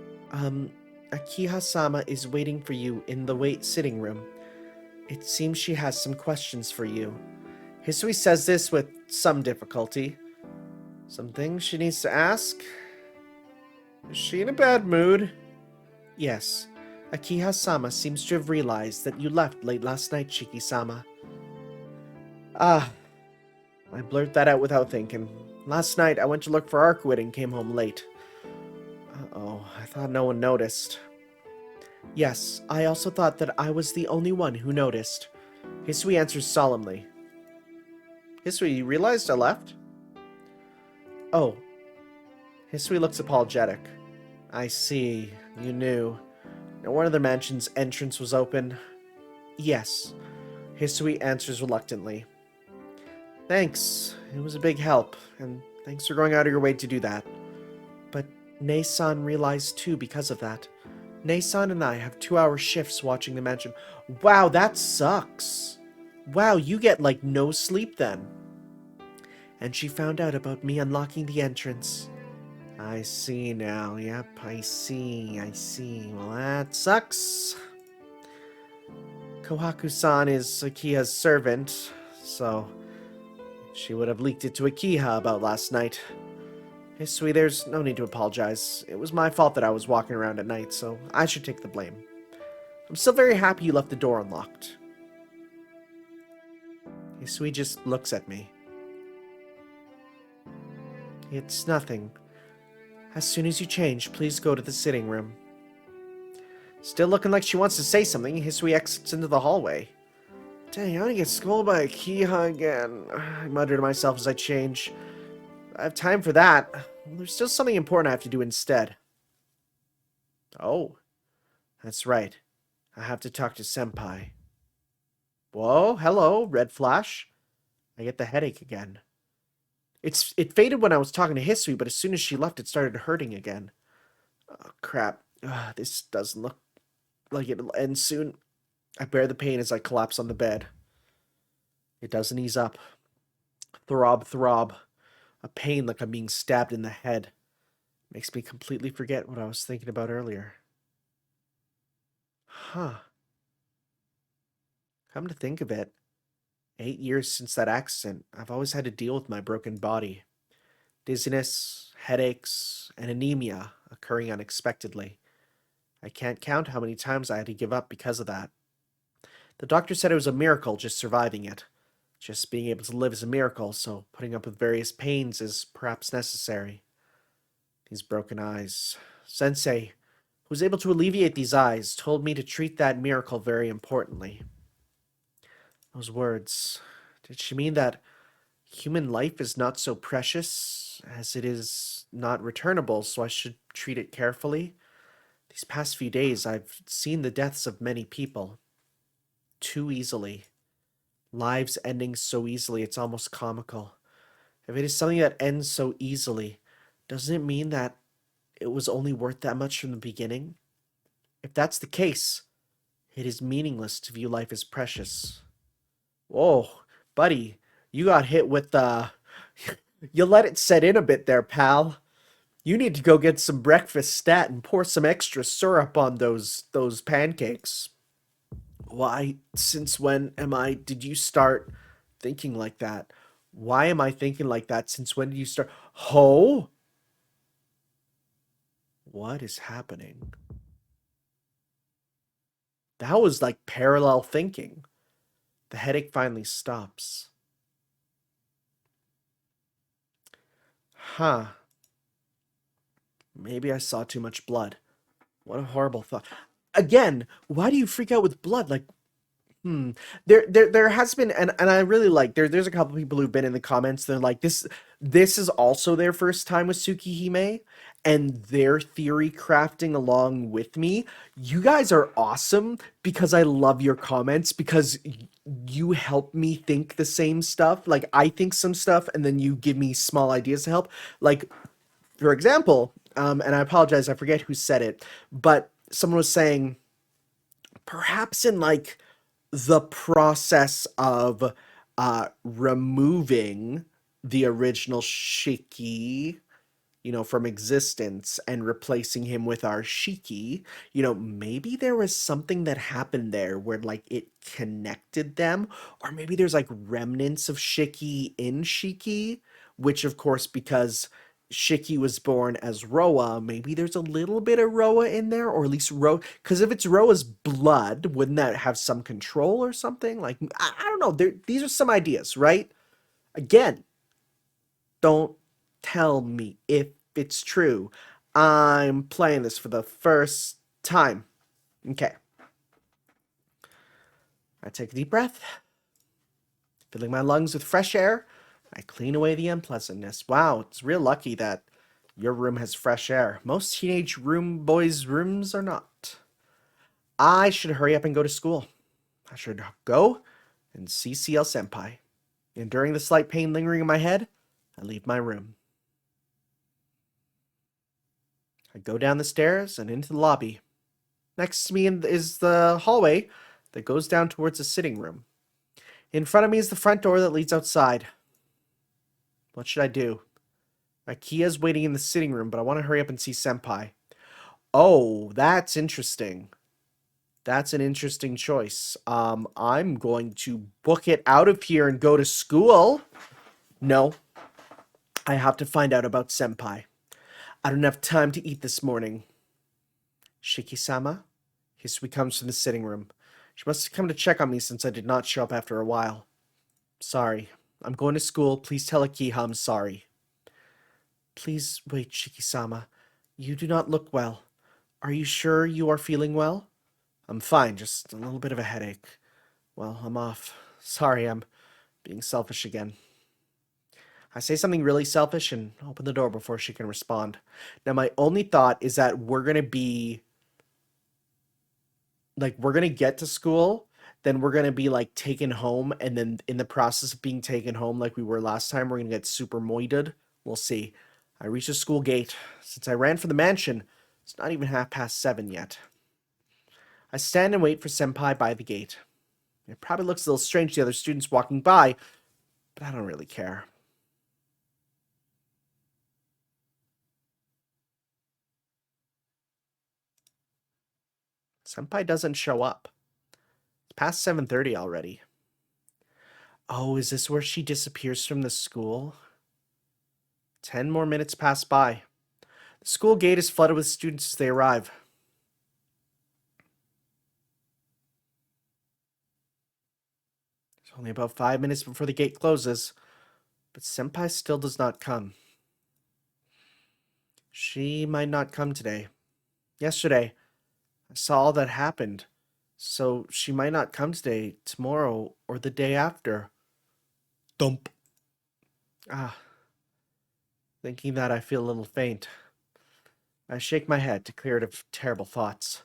Akiha-sama is waiting for you in the sitting room. It seems she has some questions for you. Hisui says this with some difficulty. Some things she needs to ask? Is she in a bad mood? Yes. Akiha-sama seems to have realized that you left late last night, Shiki-sama. I blurt that out without thinking. Last night I went to look for Arcuid and came home late. Uh-oh, I thought no one noticed. Yes, I also thought that I was the only one who noticed. Hisui answers solemnly. Hisui, you realized I left? Oh. Hisui looks apologetic. I see. You knew. Now one of the mansion's entrance was open. Yes. Hisui answers reluctantly. Thanks. It was a big help, and thanks for going out of your way to do that. But Nei-san realized too because of that. Nei-san and I have 2-hour shifts watching the mansion. Wow, that sucks. Wow, you get like no sleep then. And she found out about me unlocking the entrance. I see now. Yep, I see. Well, that sucks. Kohaku-san is Akiha's servant, so she would have leaked it to Akiha about last night. Hisui, there's no need to apologize. It was my fault that I was walking around at night, so I should take the blame. I'm still very happy you left the door unlocked. Hisui just looks at me. It's nothing. As soon as you change, please go to the sitting room. Still looking like she wants to say something, Hisui exits into the hallway. Dang, I'm gonna get scolded by Akiha again. I mutter to myself as I change. I have time for that. There's still something important I have to do instead. Oh, that's right. I have to talk to Senpai. Whoa, hello, red flash. I get the headache again. It faded when I was talking to Hisui, but as soon as she left, it started hurting again. Oh, crap. This doesn't look like it'll end soon. I bear the pain as I collapse on the bed. It doesn't ease up. Throb, throb. A pain like I'm being stabbed in the head. Makes me completely forget what I was thinking about earlier. Huh. Come to think of it, 8 years since that accident, I've always had to deal with my broken body. Dizziness, headaches, and anemia occurring unexpectedly. I can't count how many times I had to give up because of that. The doctor said it was a miracle just surviving it. Just being able to live is a miracle, so putting up with various pains is perhaps necessary. These broken eyes. Sensei, who was able to alleviate these eyes, told me to treat that miracle very importantly. Those words. Did she mean that human life is not so precious, as it is not returnable, so I should treat it carefully? These past few days, I've seen the deaths of many people. Too easily. Lives ending so easily, it's almost comical. If it is something that ends so easily, doesn't it mean that it was only worth that much from the beginning? If that's the case, it is meaningless to view life as precious. Whoa, buddy, you got hit with you let it set in a bit there, pal. You need to go get some breakfast stat and pour some extra syrup on those pancakes. Why, since when did you start thinking like that? Why am I thinking like that? Since when did you start? Ho? What is happening? That was like parallel thinking. The headache finally stops. Huh. Maybe I saw too much blood. What a horrible thought. Again, why do you freak out with blood? Like, There has been, and I really like, there's a couple people who've been in the comments. They're like, this is also their first time with Tsukihime, and their theory crafting along with me. You guys are awesome because I love your comments, because you help me think the same stuff. Like, I think some stuff, and then you give me small ideas to help. Like, for example, and I apologize, I forget who said it, but someone was saying, perhaps in like the process of removing the original Shiki, from existence and replacing him with our Shiki, maybe there was something that happened there where like it connected them, or maybe there's like remnants of Shiki in Shiki, which of course, because Shiki was born as Roa, maybe there's a little bit of Roa in there, or at least Roa, because if it's Roa's blood, wouldn't that have some control or something? Like, I don't know. These are some ideas, right? Again, don't tell me if it's true. I'm playing this for the first time. Okay. I take a deep breath, filling my lungs with fresh air. I clean away the unpleasantness. Wow, it's real lucky that your room has fresh air. Most teenage boys' rooms are not. I should hurry up and go to school. I should go and see CL Senpai. And during the slight pain lingering in my head, I leave my room. I go down the stairs and into the lobby. Next to me is the hallway that goes down towards the sitting room. In front of me is the front door that leads outside. What should I do? Akiha's waiting in the sitting room, but I want to hurry up and see Senpai. Oh, that's interesting. That's an interesting choice. I'm going to book it out of here and go to school. No, I have to find out about Senpai. I don't have time to eat this morning. Shiki-sama? Hisui comes from the sitting room. She must have come to check on me since I did not show up after a while. Sorry. I'm going to school. Please tell Akiha I'm sorry. Please wait, Shiki-sama. You do not look well. Are you sure you are feeling well? I'm fine, just a little bit of a headache. Well, I'm off. Sorry, I'm being selfish again. I say something really selfish and open the door before she can respond. Now, my only thought is that we're going to be... like, we're going to get to school, then we're going to be, like, taken home, and then in the process of being taken home like we were last time, we're going to get super moided. We'll see. I reach the school gate. Since I ran for the mansion, it's not even 7:30 yet. I stand and wait for Senpai by the gate. It probably looks a little strange to the other students walking by, but I don't really care. Senpai doesn't show up. It's past 7:30 already. Oh, is this where she disappears from the school? 10 more minutes pass by. The school gate is flooded with students as they arrive. It's only about 5 minutes before the gate closes, but Senpai still does not come. She might not come today. Yesterday, I saw all that happened, so she might not come today, tomorrow, or the day after. Thump. Thinking that, I feel a little faint. I shake my head to clear it of terrible thoughts,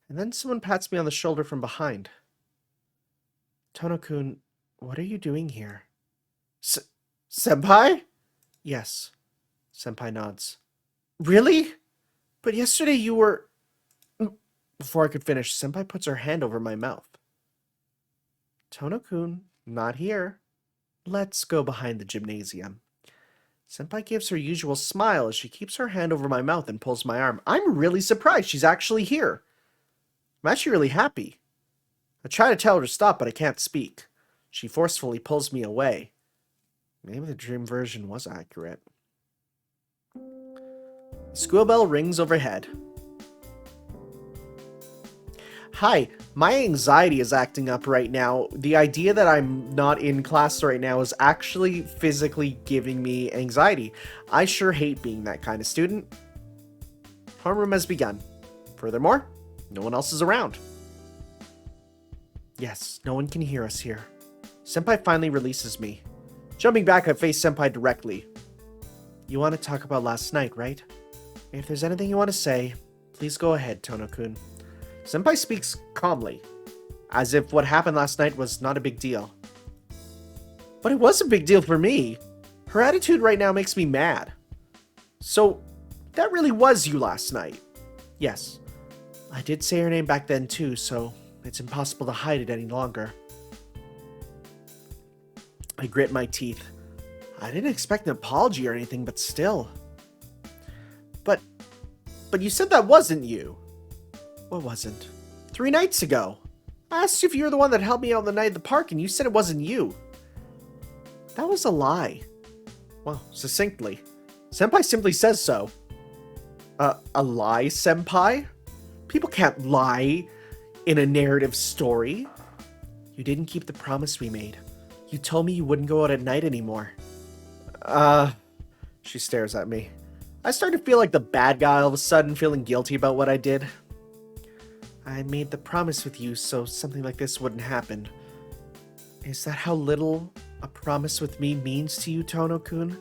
and then someone pats me on the shoulder from behind. Tono-kun, what are you doing here? Senpai? Yes. Senpai nods. Really? But yesterday you were... Before I could finish, Senpai puts her hand over my mouth. Tono-kun, not here. Let's go behind the gymnasium. Senpai gives her usual smile as she keeps her hand over my mouth and pulls my arm. I'm really surprised she's actually here. I'm actually really happy. I try to tell her to stop, but I can't speak. She forcefully pulls me away. Maybe the dream version was accurate. The school bell rings overhead. Hi, my anxiety is acting up right now. The idea that I'm not in class right now is actually physically giving me anxiety. I sure hate being that kind of student. Homeroom has begun. Furthermore, no one else is around. Yes, no one can hear us here. Senpai finally releases me. Jumping back, I face Senpai directly. You want to talk about last night, right? If there's anything you want to say, please go ahead, Tono-kun. Senpai speaks calmly, as if what happened last night was not a big deal. But it was a big deal for me. Her attitude right now makes me mad. So, that really was you last night? Yes. I did say her name back then too, so it's impossible to hide it any longer. I grit my teeth. I didn't expect an apology or anything, but still. But you said that wasn't you. What wasn't? 3 nights ago. I asked you if you were the one that helped me out the night at the park, and you said it wasn't you. That was a lie. Well, succinctly. Senpai simply says so. A lie, Senpai? People can't lie in a narrative story. You didn't keep the promise we made. You told me you wouldn't go out at night anymore. She stares at me. I start to feel like the bad guy all of a sudden, feeling guilty about what I did. I made the promise with you so something like this wouldn't happen. Is that how little a promise with me means to you, Tono-kun?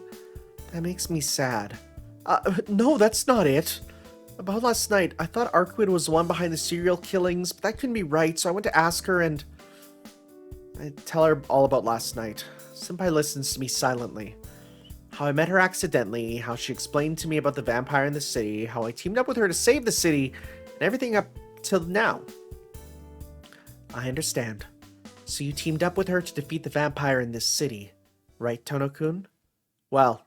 That makes me sad. No, that's not it. About last night, I thought Arcuid was the one behind the serial killings, but that couldn't be right, so I went to ask her and... I tell her all about last night. Senpai listens to me silently. How I met her accidentally, how she explained to me about the vampire in the city, how I teamed up with her to save the city, and everything up till now. I understand. So you teamed up with her to defeat the vampire in this city, right, Tono-kun? Well,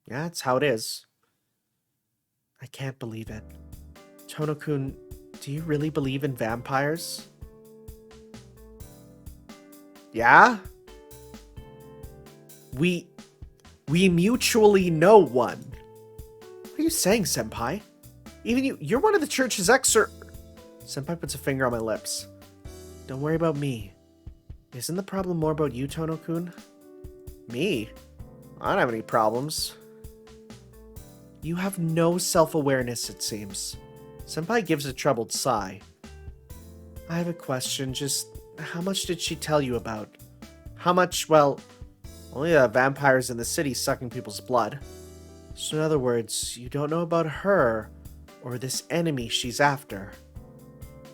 yeah, that's how it is. I can't believe it. Tono-kun, do you really believe in vampires? Yeah? We mutually know one. What are you saying, Senpai? Even you're one of the church's Senpai puts a finger on my lips. Don't worry about me. Isn't the problem more about you, Tono-kun? Me? I don't have any problems. You have no self-awareness, it seems. Senpai gives a troubled sigh. I have a question, just how much did she tell you about? How much, well, only the vampires in the city sucking people's blood. So in other words, you don't know about her or this enemy she's after.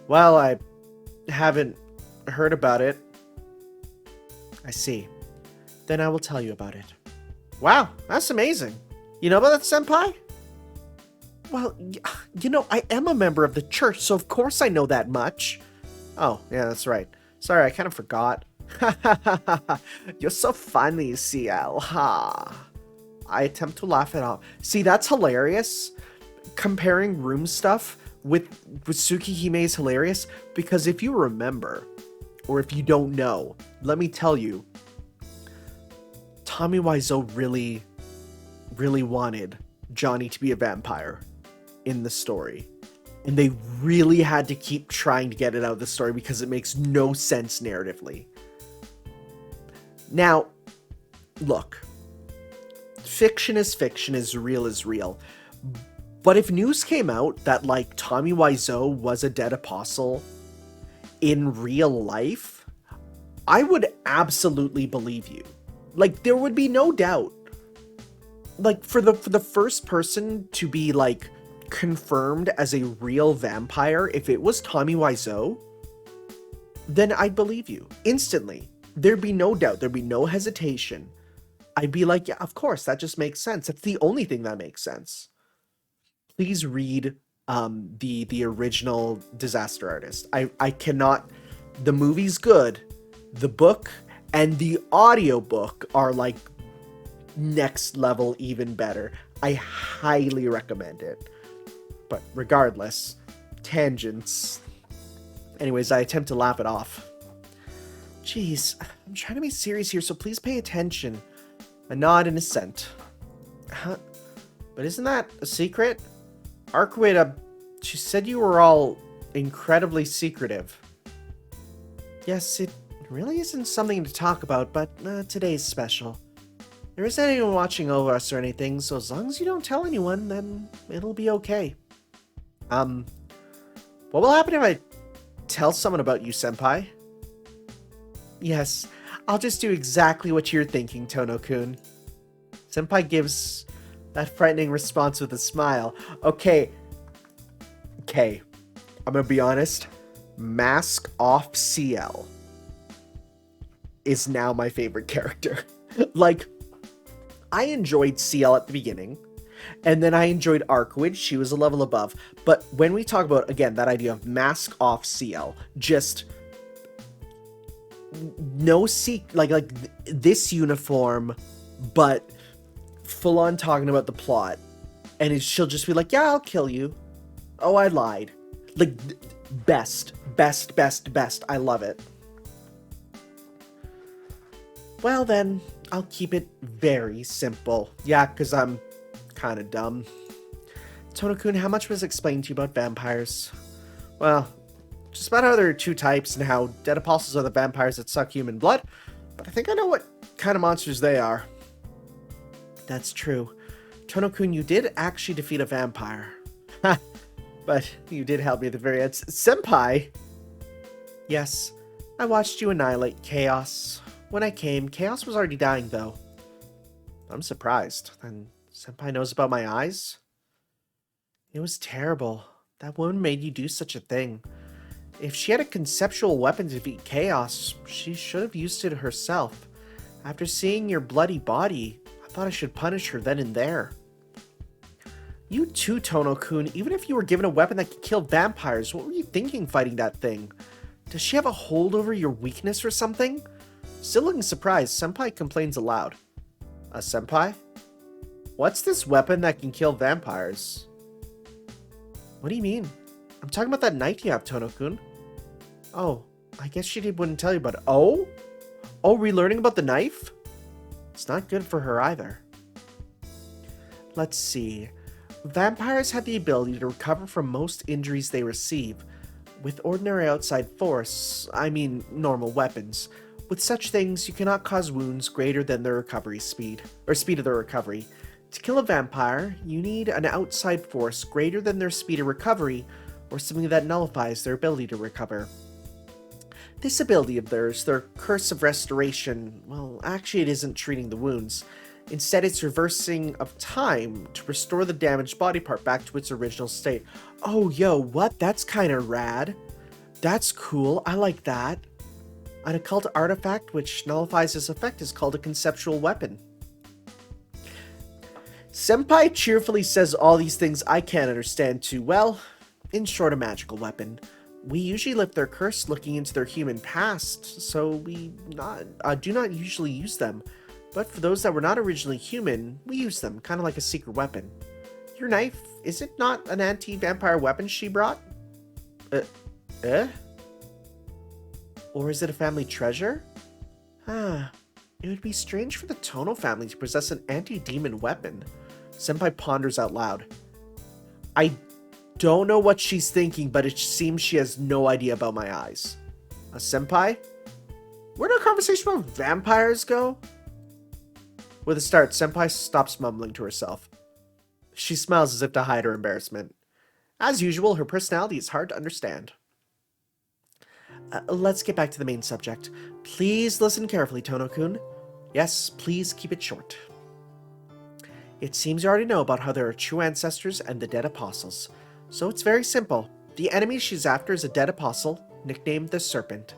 Well, I haven't heard about it. I see. Then I will tell you about it. Wow, that's amazing. You know about that, Senpai? Well, you know, I am a member of the church, so of course I know that much. Oh, yeah, that's right. Sorry, I kind of forgot. You're so funny, ciel. Ha. I attempt to laugh it off. See, that's hilarious. Comparing room stuff with Tsukihime is hilarious because if you remember, or if you don't know, let me tell you, Tommy Wiseau really wanted Johnny to be a vampire in the story. And they really had to keep trying to get it out of the story because it makes no sense narratively. Now, look, fiction is fiction, is real. But if news came out that, like, Tommy Wiseau was a dead apostle in real life, I would absolutely believe you. Like, there would be no doubt. Like, for the first person to be, like, confirmed as a real vampire, if it was Tommy Wiseau, then I'd believe you instantly. There'd be no doubt. There'd be no hesitation. I'd be like, yeah, of course, that just makes sense. That's the only thing that makes sense. Please read the original Disaster Artist. I cannot... The movie's good. The book and the audiobook are like next level, even better. I highly recommend it. But regardless, tangents. Anyways, I attempt to laugh it off. Jeez, I'm trying to be serious here, so please pay attention. A nod and assent. Huh? But isn't that a secret? Arcuid, she said you were all incredibly secretive. Yes, it really isn't something to talk about, but today's special. There isn't anyone watching over us or anything, so as long as you don't tell anyone, then it'll be okay. What will happen if I tell someone about you, Senpai? Yes, I'll just do exactly what you're thinking, Tono-kun. Senpai gives that frightening response with a smile. Okay, I'm gonna be honest. Mask Off CL is now my favorite character. Like, I enjoyed CL at the beginning, and then I enjoyed Arcuid. She was a level above. But when we talk about, again, that idea of Mask Off CL, just no like this uniform, but full on talking about the plot, and she'll just be like, yeah, I'll kill you. Oh, I lied. Like, best. I love it. Well then, I'll keep it very simple. Yeah, because I'm kind of dumb. Tono-kun, how much was explained to you about vampires? Well, just about how there are two types and how dead apostles are the vampires that suck human blood, but I think I know what kind of monsters they are. That's true. Tono-kun, you did actually defeat a vampire. Ha! But you did help me at the very end. Senpai! Yes, I watched you annihilate Chaos. When I came, Chaos was already dying, though. I'm surprised. Then Senpai knows about my eyes? It was terrible. That woman made you do such a thing. If she had a conceptual weapon to defeat Chaos, she should have used it herself. After seeing your bloody body, I thought I should punish her then and there. You too, Tono-kun. Even if you were given a weapon that could kill vampires, what were you thinking fighting that thing? Does she have a hold over your weakness or something? Still looking surprised, Senpai complains aloud. Senpai? What's this weapon that can kill vampires? What do you mean? I'm talking about that knife you have, Tono-kun. Oh, I guess she wouldn't tell you about it. Oh? Oh, relearning about the knife? It's not good for her either. Let's see. Vampires have the ability to recover from most injuries they receive. With ordinary outside force, I mean normal weapons, with such things you cannot cause wounds greater than their recovery speed, or speed of their recovery. To kill a vampire, you need an outside force greater than their speed of recovery, or something that nullifies their ability to recover. This ability of theirs, their Curse of Restoration, well, actually it isn't treating the wounds. Instead, it's reversing of time to restore the damaged body part back to its original state. Oh, yo, what? That's kind of rad. That's cool. I like that. An occult artifact which nullifies this effect is called a conceptual weapon. Senpai cheerfully says all these things I can't understand too well. In short, a magical weapon. We usually lift their curse looking into their human past, so we do not usually use them. But for those that were not originally human, we use them, kind of like a secret weapon. Your knife, is it not an anti-vampire weapon she brought? Or is it a family treasure? It would be strange for the Tono family to possess an anti-demon weapon. Senpai ponders out loud. I don't know what she's thinking, but it seems she has no idea about my eyes. Senpai? Where'd our conversation about vampires go? With a start, Senpai stops mumbling to herself. She smiles as if to hide her embarrassment. As usual, her personality is hard to understand. Let's get back to the main subject. Please listen carefully, Tono-kun. Yes, please keep it short. It seems you already know about how there are true ancestors and the dead apostles. So it's very simple. The enemy she's after is a dead apostle, nicknamed the Serpent.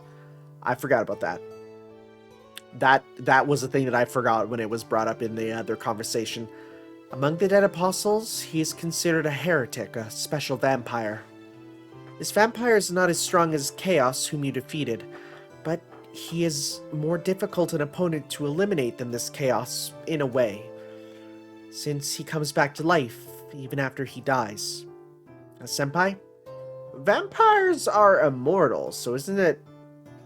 I forgot about that. That was a thing that I forgot when it was brought up in their conversation. Among the dead apostles, he is considered a heretic, a special vampire. This vampire is not as strong as Chaos, whom you defeated, but he is more difficult an opponent to eliminate than this Chaos, in a way, since he comes back to life even after he dies. Senpai? Vampires are immortal, so isn't it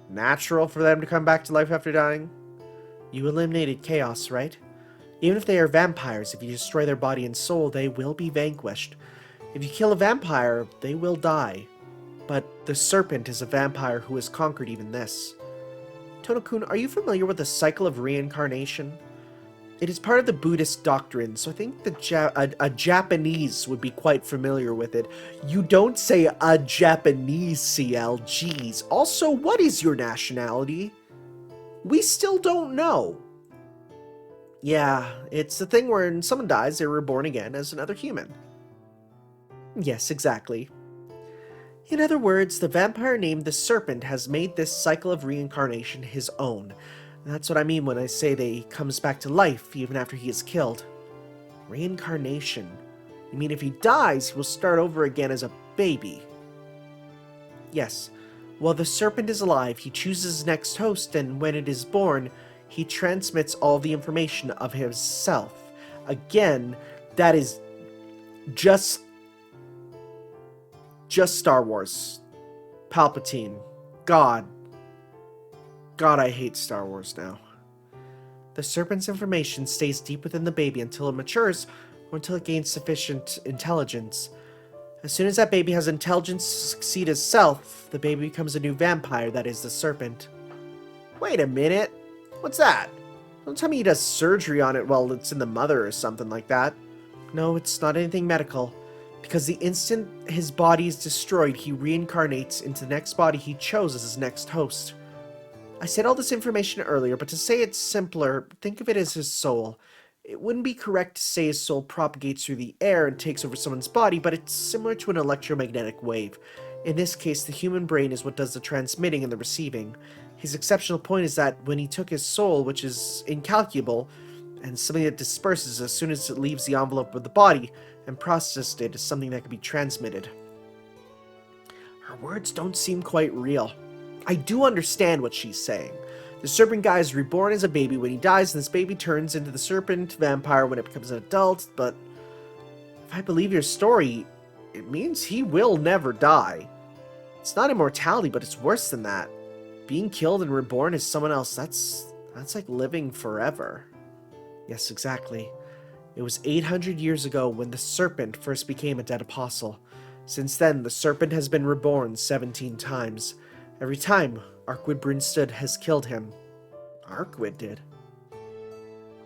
natural for them to come back to life after dying? You eliminated Chaos, right? Even if they are vampires, if you destroy their body and soul, they will be vanquished. If you kill a vampire, they will die. But the Serpent is a vampire who has conquered even this. Tono-kun, are you familiar with the cycle of reincarnation? It is part of the Buddhist doctrine, so I think a Japanese would be quite familiar with it. You don't say a Japanese CL, geez. Also, what is your nationality? We still don't know. Yeah, it's the thing where when someone dies, they're reborn again as another human. Yes, exactly. In other words, the vampire named the Serpent has made this cycle of reincarnation his own. That's what I mean when I say that he comes back to life even after he is killed. Reincarnation. You mean if he dies, he will start over again as a baby? Yes. While the serpent is alive, he chooses his next host, and when it is born, he transmits all the information of himself. Again, that is just Star Wars. Palpatine. God. God, I hate Star Wars now. The serpent's information stays deep within the baby until it matures, or until it gains sufficient intelligence. As soon as that baby has intelligence to succeed as self, the baby becomes a new vampire that is the serpent. Wait a minute. What's that? Don't tell me he does surgery on it while it's in the mother or something like that. No, it's not anything medical. Because the instant his body is destroyed, he reincarnates into the next body he chose as his next host. I said all this information earlier, but to say it simpler, think of it as his soul. It wouldn't be correct to say his soul propagates through the air and takes over someone's body, but it's similar to an electromagnetic wave. In this case, the human brain is what does the transmitting and the receiving. His exceptional point is that when he took his soul, which is incalculable, and something that disperses as soon as it leaves the envelope of the body, and processed it as something that can be transmitted. Her words don't seem quite real. I do understand what she's saying. The serpent guy is reborn as a baby when he dies, and this baby turns into the serpent vampire when it becomes an adult, but if I believe your story, it means he will never die. It's not immortality, but it's worse than that. Being killed and reborn as someone else, that's like living forever. Yes, exactly. It was 800 years ago when the serpent first became a dead apostle. Since then, the serpent has been reborn 17 times. Every time, Arcuid Brunstad has killed him. Arcuid did?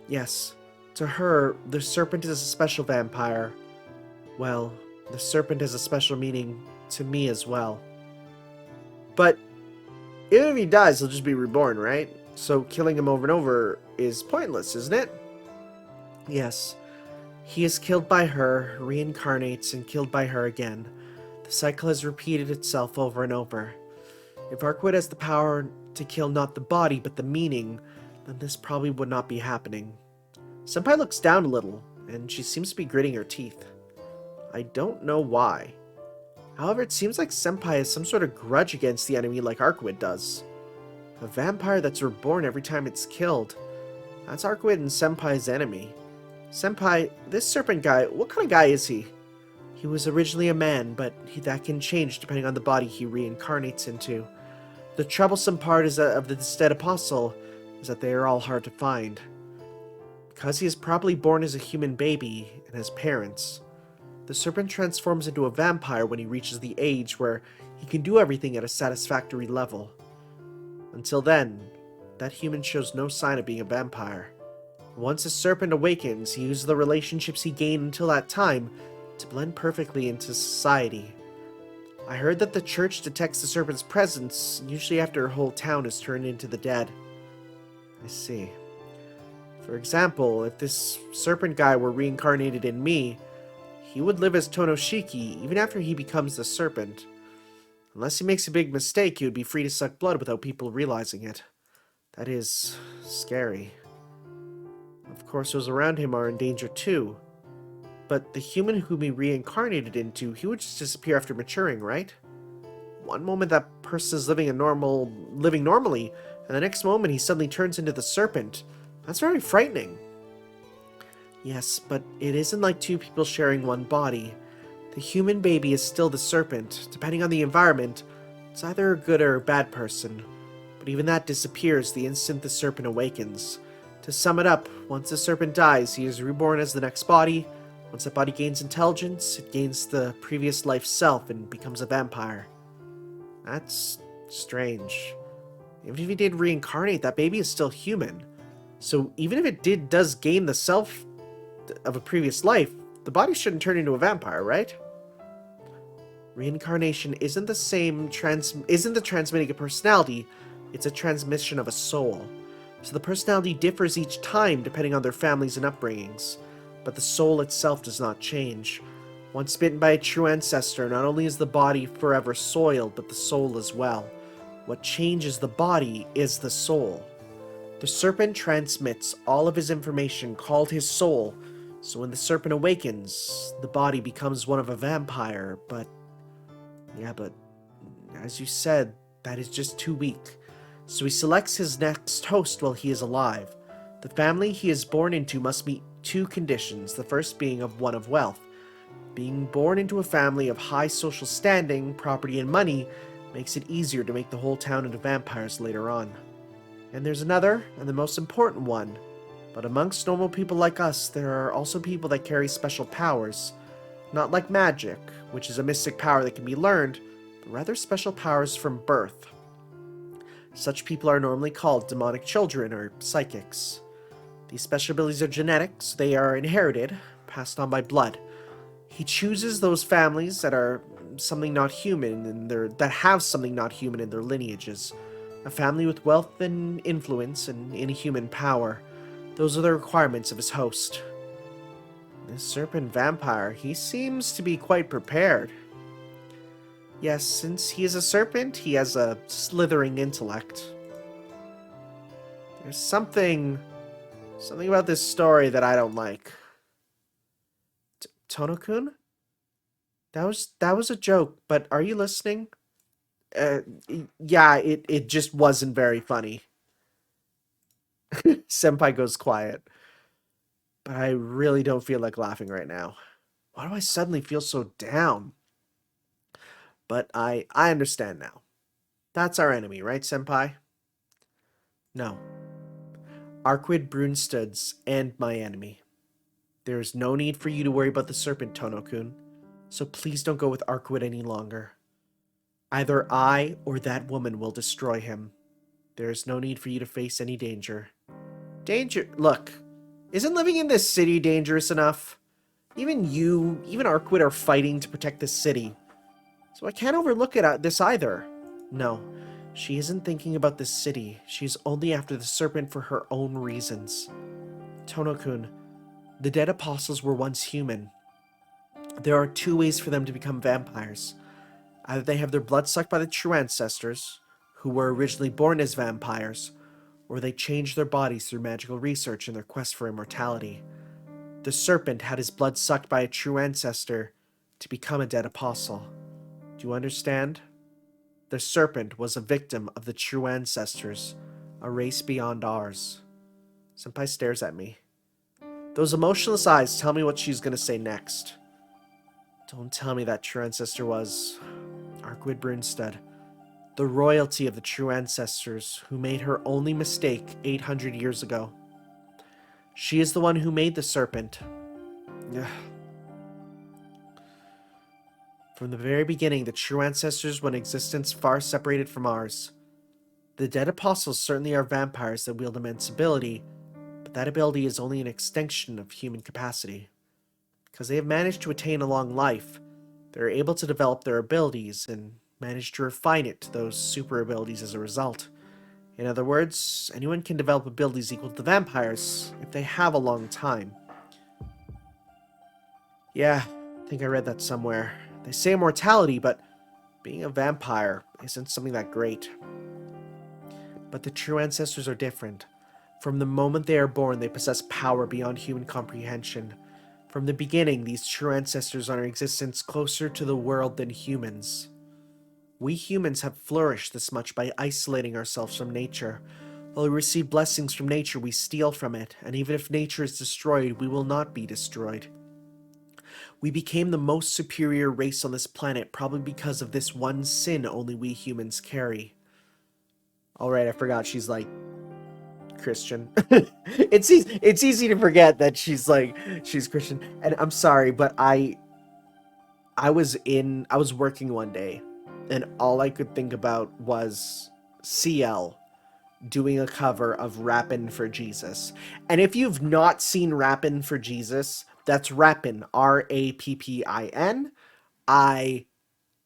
Yes. To her, the serpent is a special vampire. Well, the serpent has a special meaning to me as well. But even if he dies, he'll just be reborn, right? So killing him over and over is pointless, isn't it? Yes. He is killed by her, reincarnates, and killed by her again. The cycle has repeated itself over and over. If Arcuid has the power to kill not the body, but the meaning, then this probably would not be happening. Senpai looks down a little, and she seems to be gritting her teeth. I don't know why. However, it seems like Senpai has some sort of grudge against the enemy like Arcuid does. A vampire that's reborn every time it's killed. That's Arcuid and Senpai's enemy. Senpai, this serpent guy, what kind of guy is he? He was originally a man, but that can change depending on the body he reincarnates into. The troublesome part of the dead apostle is that they are all hard to find. Because he is probably born as a human baby and has parents, the serpent transforms into a vampire when he reaches the age where he can do everything at a satisfactory level. Until then, that human shows no sign of being a vampire. Once a serpent awakens, he uses the relationships he gained until that time to blend perfectly into society. I heard that the church detects the serpent's presence usually after a whole town is turned into the dead. I see. For example, if this serpent guy were reincarnated in me, he would live as Shiki even after he becomes the serpent. Unless he makes a big mistake, he would be free to suck blood without people realizing it. That is scary. Of course, those around him are in danger too. But the human whom he reincarnated into, he would just disappear after maturing, right? One moment that person is living normally, and the next moment he suddenly turns into the serpent. That's very frightening. Yes, but it isn't like two people sharing one body. The human baby is still the serpent. Depending on the environment, it's either a good or a bad person. But even that disappears the instant the serpent awakens. To sum it up, once the serpent dies, he is reborn as the next body. Once that body gains intelligence, it gains the previous life's self and becomes a vampire. That's strange. Even if he did reincarnate, that baby is still human. So even if it does gain the self of a previous life, the body shouldn't turn into a vampire, right? Reincarnation isn't the transmitting a personality, it's a transmission of a soul. So the personality differs each time depending on their families and upbringings, but the soul itself does not change. Once bitten by a true ancestor, not only is the body forever soiled, but the soul as well. What changes the body is the soul. The serpent transmits all of his information called his soul, so when the serpent awakens, the body becomes one of a vampire, but as you said, that is just too weak. So he selects his next host while he is alive. The family he is born into must meet two conditions, the first being one of wealth. Being born into a family of high social standing, property, and money makes it easier to make the whole town into vampires later on. And there's another, and the most important one. But amongst normal people like us, there are also people that carry special powers. Not like magic, which is a mystic power that can be learned, but rather special powers from birth. Such people are normally called demonic children or psychics. These special abilities are genetic, so they are inherited, passed on by blood. He chooses those families that are something not human that have something not human in their lineages. A family with wealth and influence and inhuman power. Those are the requirements of his host. This serpent vampire, he seems to be quite prepared. Yes, since he is a serpent, he has a slithering intellect. There's something about this story that I don't like. Tono-kun? That was a joke, but are you listening? Yeah, it just wasn't very funny. Senpai goes quiet. But I really don't feel like laughing right now. Why do I suddenly feel so down? But I understand now. That's our enemy, right, Senpai? No. Arcuid Brunsted's and my enemy. There is no need for you to worry about the serpent, Tono-kun. So please don't go with Arcuid any longer. Either I or that woman will destroy him. There is no need for you to face any danger. Danger? Look, isn't living in this city dangerous enough? Even Arcuid are fighting to protect this city. So I can't overlook this either. No, she isn't thinking about this city. She's only after the serpent for her own reasons. Tono-kun, the dead apostles were once human. There are two ways for them to become vampires. Either they have their blood sucked by the true ancestors, who were originally born as vampires, or they change their bodies through magical research in their quest for immortality. The serpent had his blood sucked by a true ancestor to become a dead apostle. Do you understand? The serpent was a victim of the true ancestors, a race beyond ours. Senpai stares at me. Those emotionless eyes tell me what she's going to say next. Don't tell me that true ancestor was Arcuid Brunstead, the royalty of the true ancestors who made her only mistake 800 years ago. She is the one who made the serpent. Ugh. From the very beginning, the true ancestors were in existence far separated from ours. The dead apostles certainly are vampires that wield immense ability, but that ability is only an extension of human capacity. Because they have managed to attain a long life, they are able to develop their abilities and manage to refine it to those super abilities as a result. In other words, anyone can develop abilities equal to the vampires if they have a long time. Yeah, I think I read that somewhere. They say immortality, but being a vampire isn't something that great. But the true ancestors are different. From the moment they are born, they possess power beyond human comprehension. From the beginning, these true ancestors are in existence closer to the world than humans. We humans have flourished this much by isolating ourselves from nature. While we receive blessings from nature, we steal from it, and even if nature is destroyed, we will not be destroyed. We became the most superior race on this planet probably because of this one sin only we humans carry. Alright, I forgot she's like Christian. It's easy to forget that she's Christian. And I'm sorry, but I was working one day and all I could think about was CL doing a cover of Rappin' for Jesus. And if you've not seen Rappin' for Jesus, that's Rappin', Rappin. I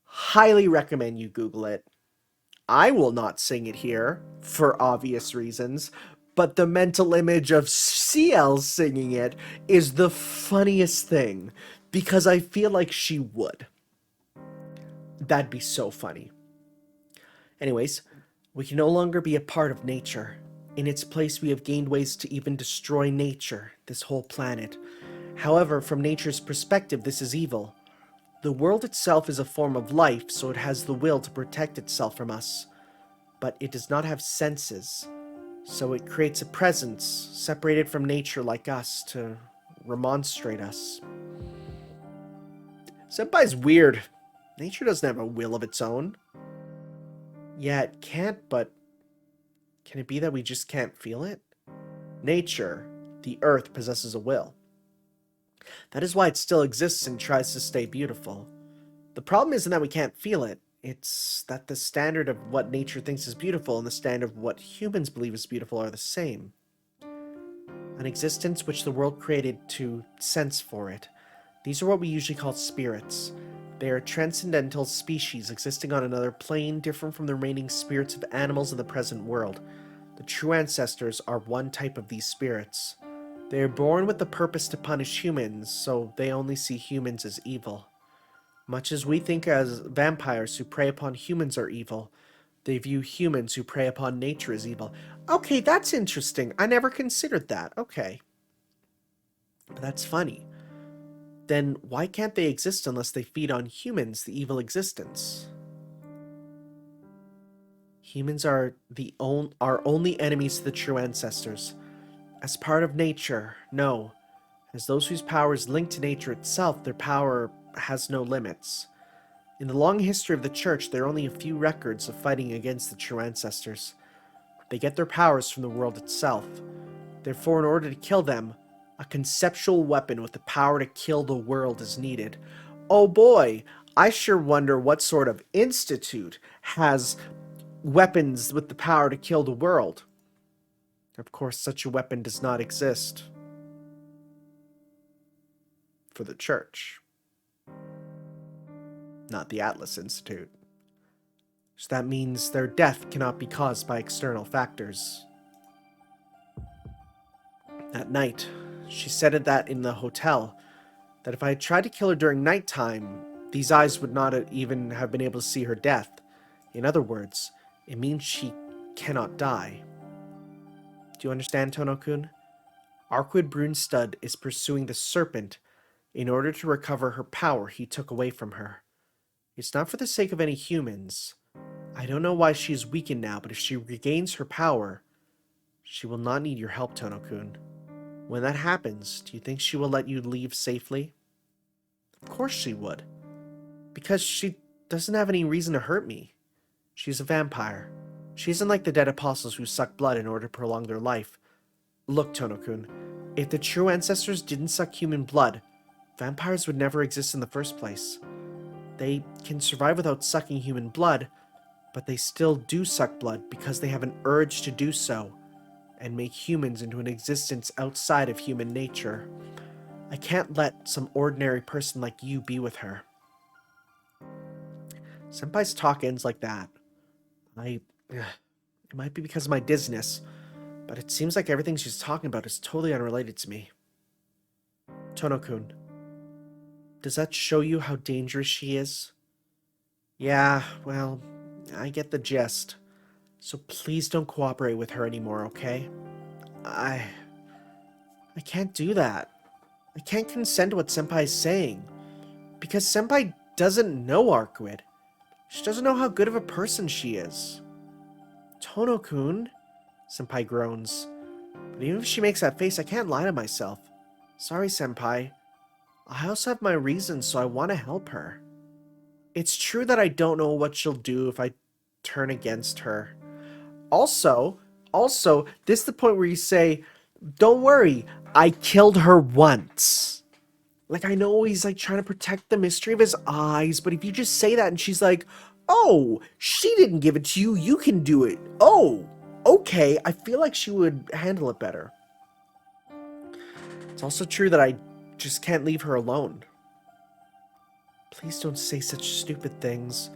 highly recommend you Google it. I will not sing it here for obvious reasons, but the mental image of ciel singing it is the funniest thing, because I feel like she would. That'd be so funny. Anyways, we can no longer be a part of nature. In its place, we have gained ways to even destroy nature, this whole planet. However, from nature's perspective, this is evil. The world itself is a form of life, so it has the will to protect itself from us. But it does not have senses, so it creates a presence separated from nature like us to remonstrate us. Senpai's weird. Nature doesn't have a will of its own. Yeah, it can't, but can it be that we just can't feel it? Nature, the earth, possesses a will. That is why it still exists and tries to stay beautiful. The problem isn't that we can't feel it, it's that the standard of what nature thinks is beautiful and the standard of what humans believe is beautiful are the same. An existence which the world created to sense for it. These are what we usually call spirits. They are transcendental species existing on another plane different from the remaining spirits of animals in the present world. The true ancestors are one type of these spirits. They are born with the purpose to punish humans, so they only see humans as evil. Much as we think as vampires who prey upon humans are evil, they view humans who prey upon nature as evil. Okay, that's interesting. I never considered that. Okay. But that's funny. Then why can't they exist unless they feed on humans, the evil existence? Humans are our only enemies to the true ancestors. As part of nature, no. As those whose power is linked to nature itself, their power has no limits. In the long history of the church, there are only a few records of fighting against the true ancestors. They get their powers from the world itself. Therefore, in order to kill them, a conceptual weapon with the power to kill the world is needed. Oh boy, I sure wonder what sort of institute has weapons with the power to kill the world. Of course, such a weapon does not exist for the church. Not the Atlas Institute. So that means their death cannot be caused by external factors. At night, she said that in the hotel, that if I had tried to kill her during nighttime, these eyes would not even have been able to see her death. In other words, it means she cannot die. Do you understand, Tono-kun? Arcuid Brunstad is pursuing the serpent in order to recover her power he took away from her. It's not for the sake of any humans. I don't know why she is weakened now, but if she regains her power, she will not need your help, Tono-kun. When that happens, do you think she will let you leave safely? Of course she would. Because she doesn't have any reason to hurt me. She's a vampire. She isn't like the dead apostles who suck blood in order to prolong their life. Look, Tono-kun, if the true ancestors didn't suck human blood, vampires would never exist in the first place. They can survive without sucking human blood, but they still do suck blood because they have an urge to do so, and make humans into an existence outside of human nature. I can't let some ordinary person like you be with her. Senpai's talk ends like that. It might be because of my dizziness, but it seems like everything she's talking about is totally unrelated to me. Tono-kun, does that show you how dangerous she is? Yeah, well, I get the gist. So please don't cooperate with her anymore, okay? I can't do that. I can't consent to what Senpai is saying. Because Senpai doesn't know Arcuid. She doesn't know how good of a person she is. Tono-kun, Senpai groans. But even if she makes that face, I can't lie to myself. Sorry, Senpai. I also have my reasons, so I want to help her. It's true that I don't know what she'll do if I turn against her. Also, this is the point where you say, don't worry, I killed her once. Like, I know he's, like, trying to protect the mystery of his eyes, but if you just say that and she's like, oh, she didn't give it to you, you can do it. Oh, okay, I feel like she would handle it better. It's also true that I just can't leave her alone. Please don't say such stupid things.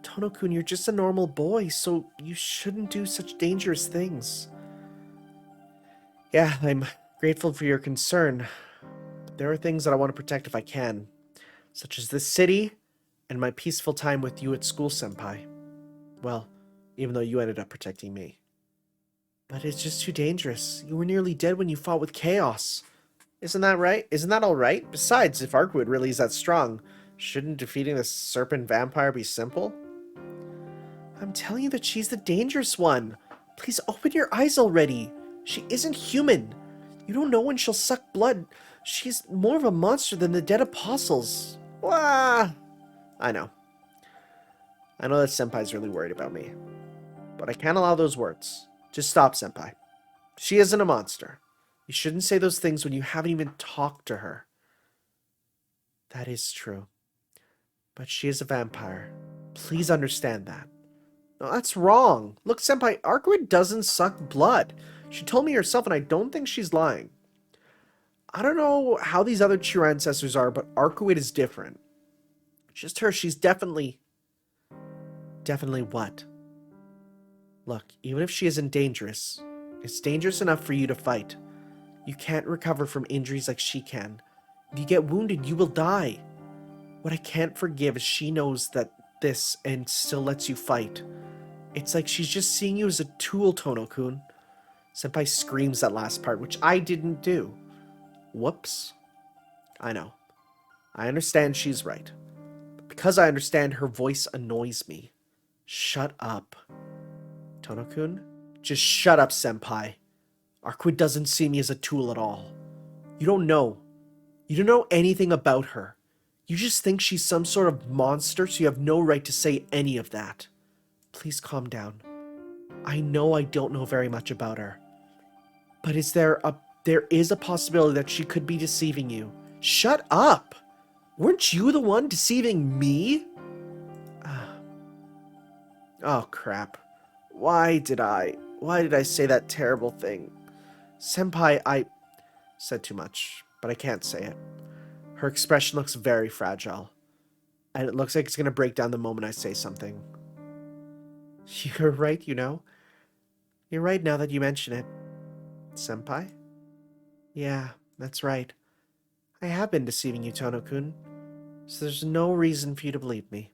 Tono-kun, you're just a normal boy, so you shouldn't do such dangerous things. Yeah, I'm grateful for your concern. But there are things that I want to protect if I can, such as this city and my peaceful time with you at school, Senpai. Well, even though you ended up protecting me. But it's just too dangerous. You were nearly dead when you fought with Chaos. Isn't that right? Isn't that alright? Besides, if Arcuid really is that strong, shouldn't defeating the serpent vampire be simple? I'm telling you that she's the dangerous one. Please open your eyes already. She isn't human. You don't know when she'll suck blood. She's more of a monster than the dead apostles. Wah! I know. I know that Senpai's really worried about me. But I can't allow those words. Just stop, Senpai. She isn't a monster. You shouldn't say those things when you haven't even talked to her. That is true. But she is a vampire. Please understand that. No, that's wrong. Look, Senpai, Arcuid doesn't suck blood. She told me herself, and I don't think she's lying. I don't know how these other true ancestors are, but Arcuid is different. Just her, she's definitely... Definitely what? Look, even if she isn't dangerous, it's dangerous enough for you to fight. You can't recover from injuries like she can. If you get wounded, you will die. What I can't forgive is she knows that this and still lets you fight. It's like she's just seeing you as a tool, Tono-kun. Senpai screams that last part, which I didn't do. Whoops. I know. I understand she's right. But because I understand, her voice annoys me. Shut up. Tono-kun? Just shut up, Senpai. Arcuid doesn't see me as a tool at all. You don't know. You don't know anything about her. You just think she's some sort of monster, so you have no right to say any of that. Please calm down. I know I don't know very much about her. But there is a possibility that she could be deceiving you. Shut up! Weren't you the one deceiving me? Oh, crap. Why did I say that terrible thing? Senpai, I said too much, but I can't say it. Her expression looks very fragile, and it looks like it's going to break down the moment I say something. You're right, you know. You're right now that you mention it. Senpai? Yeah, that's right. I have been deceiving you, Tono-kun, so there's no reason for you to believe me.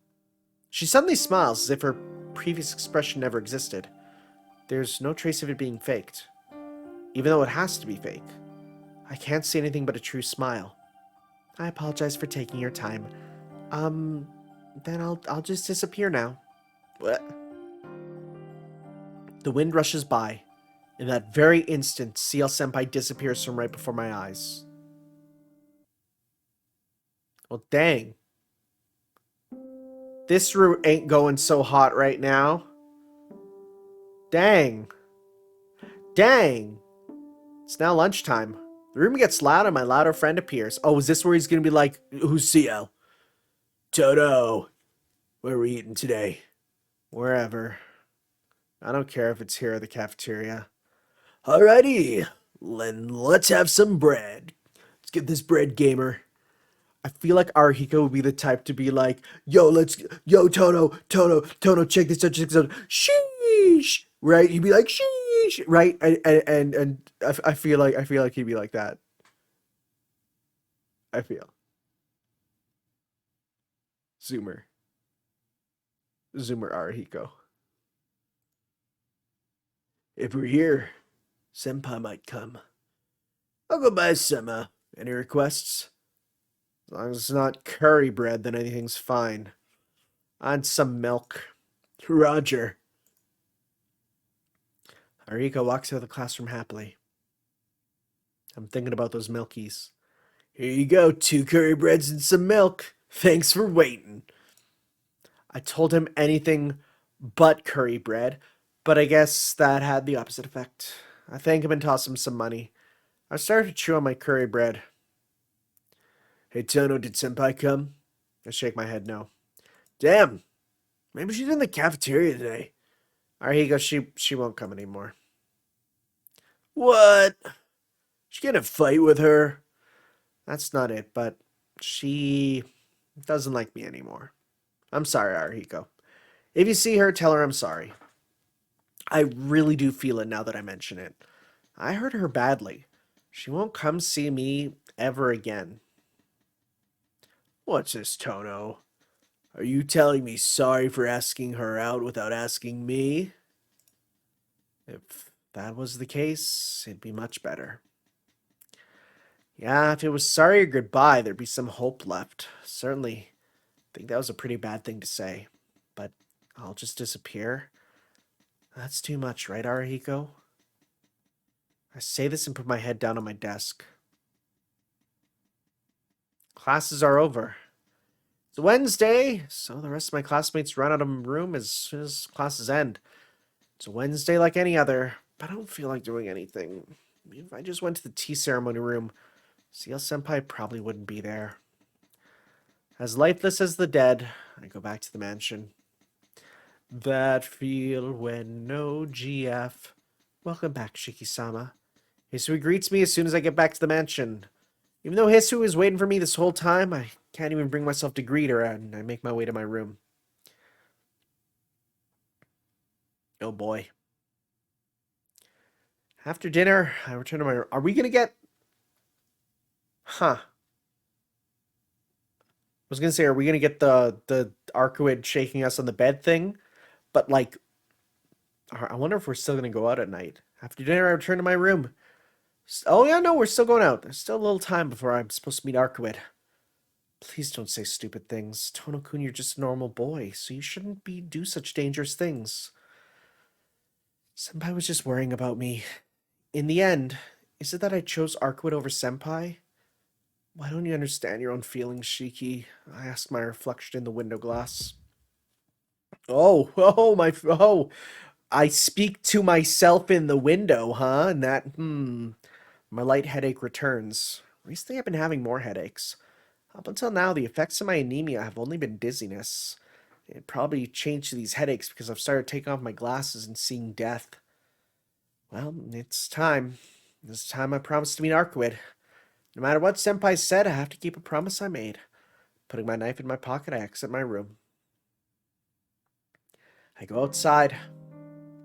She suddenly smiles as if her previous expression never existed. There's no trace of it being faked, even though it has to be fake. I can't see anything but a true smile. I apologize for taking your time. Then I'll just disappear now. What? The wind rushes by. In that very instant, CL Senpai disappears from right before my eyes. Well, dang. This route ain't going so hot right now. Dang. Dang. It's now lunchtime. The room gets loud and my louder friend appears. Oh, is this where he's gonna be like, who's CL? Toto. Where are we eating today? Wherever. I don't care if it's here or the cafeteria. Alrighty. Then let's have some bread. Let's get this bread, gamer. I feel like Arhiko would be the type to be like, yo, Tono, check this out, sheesh, right? He'd be like, sheesh, right? And I feel like he'd be like that. I feel. Zoomer Arhiko. If we're here, Senpai might come. I'll go buy some, any requests? As long as it's not curry bread, then anything's fine. On some milk. Roger. Ariko walks out of the classroom happily. I'm thinking about those milkies. Here you go, 2 curry breads and some milk. Thanks for waiting. I told him anything but curry bread, but I guess that had the opposite effect. I thank him and toss him some money. I started to chew on my curry bread. Hey, Tono, did Senpai come? I shake my head no. Damn. Maybe she's in the cafeteria today. Alright, here you go. She won't come anymore. What? Did you get in a fight with her? That's not it, but she doesn't like me anymore. I'm sorry, Arhiko. If you see her, tell her I'm sorry. I really do feel it now that I mention it. I hurt her badly. She won't come see me ever again. What's this, Tono? Are you telling me sorry for asking her out without asking me? If that was the case, it'd be much better. Yeah, if it was sorry or goodbye, there'd be some hope left. Certainly, I think that was a pretty bad thing to say. But I'll just disappear? That's too much, right, Arahiko? I say this and put my head down on my desk. Classes are over. It's Wednesday, so the rest of my classmates run out of room as soon as classes end. It's a Wednesday like any other, but I don't feel like doing anything. If I just went to the tea ceremony room, CL Senpai probably wouldn't be there. As lifeless as the dead, I go back to the mansion. That feel when no GF. Welcome back, Shiki-sama. Hisu greets me as soon as I get back to the mansion. Even though Hisu is waiting for me this whole time, I can't even bring myself to greet her, and I make my way to my room. Oh boy. After dinner, I return to my room. Are we gonna get... Huh. I was gonna say, are we gonna get the Arcuid shaking us on the bed thing? But, like, I wonder if we're still gonna go out at night. After dinner, I return to my room. Oh, yeah, no, we're still going out. There's still a little time before I'm supposed to meet Arcuid. Please don't say stupid things. Tono-kun, you're just a normal boy, so you shouldn't do such dangerous things. Senpai was just worrying about me. In the end, is it that I chose Arcuid over Senpai? Why don't you understand your own feelings, Shiki? I asked my reflection in the window glass. Oh, I speak to myself in the window, huh? And that, my light headache returns. Recently, I've been having more headaches. Up until now, the effects of my anemia have only been dizziness. It probably changed to these headaches because I've started taking off my glasses and seeing death. Well, it's time. This time I promised to meet Arcuid. No matter what Senpai said, I have to keep a promise I made. Putting my knife in my pocket, I exit my room. I go outside.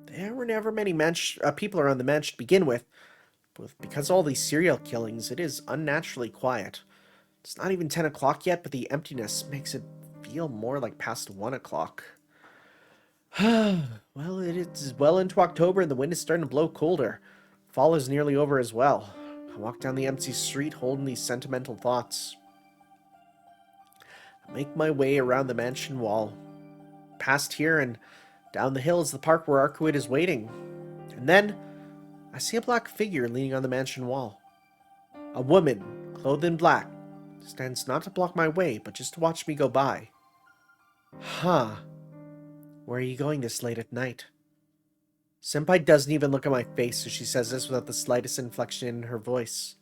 There were never many people around the mansion to begin with, but because of all these serial killings, it is unnaturally quiet. It's not even 10 o'clock yet, but the emptiness makes it feel more like past 1 o'clock. Well, it is well into October and the wind is starting to blow colder. Fall is nearly over as well. I walk down the empty street holding these sentimental thoughts. I make my way around the mansion wall. Past here and down the hill is the park where Arcuid is waiting. And then, I see a black figure leaning on the mansion wall. A woman, clothed in black, stands not to block my way, but just to watch me go by. Huh. Where are you going this late at night? Senpai doesn't even look at my face, so she says this without the slightest inflection in her voice.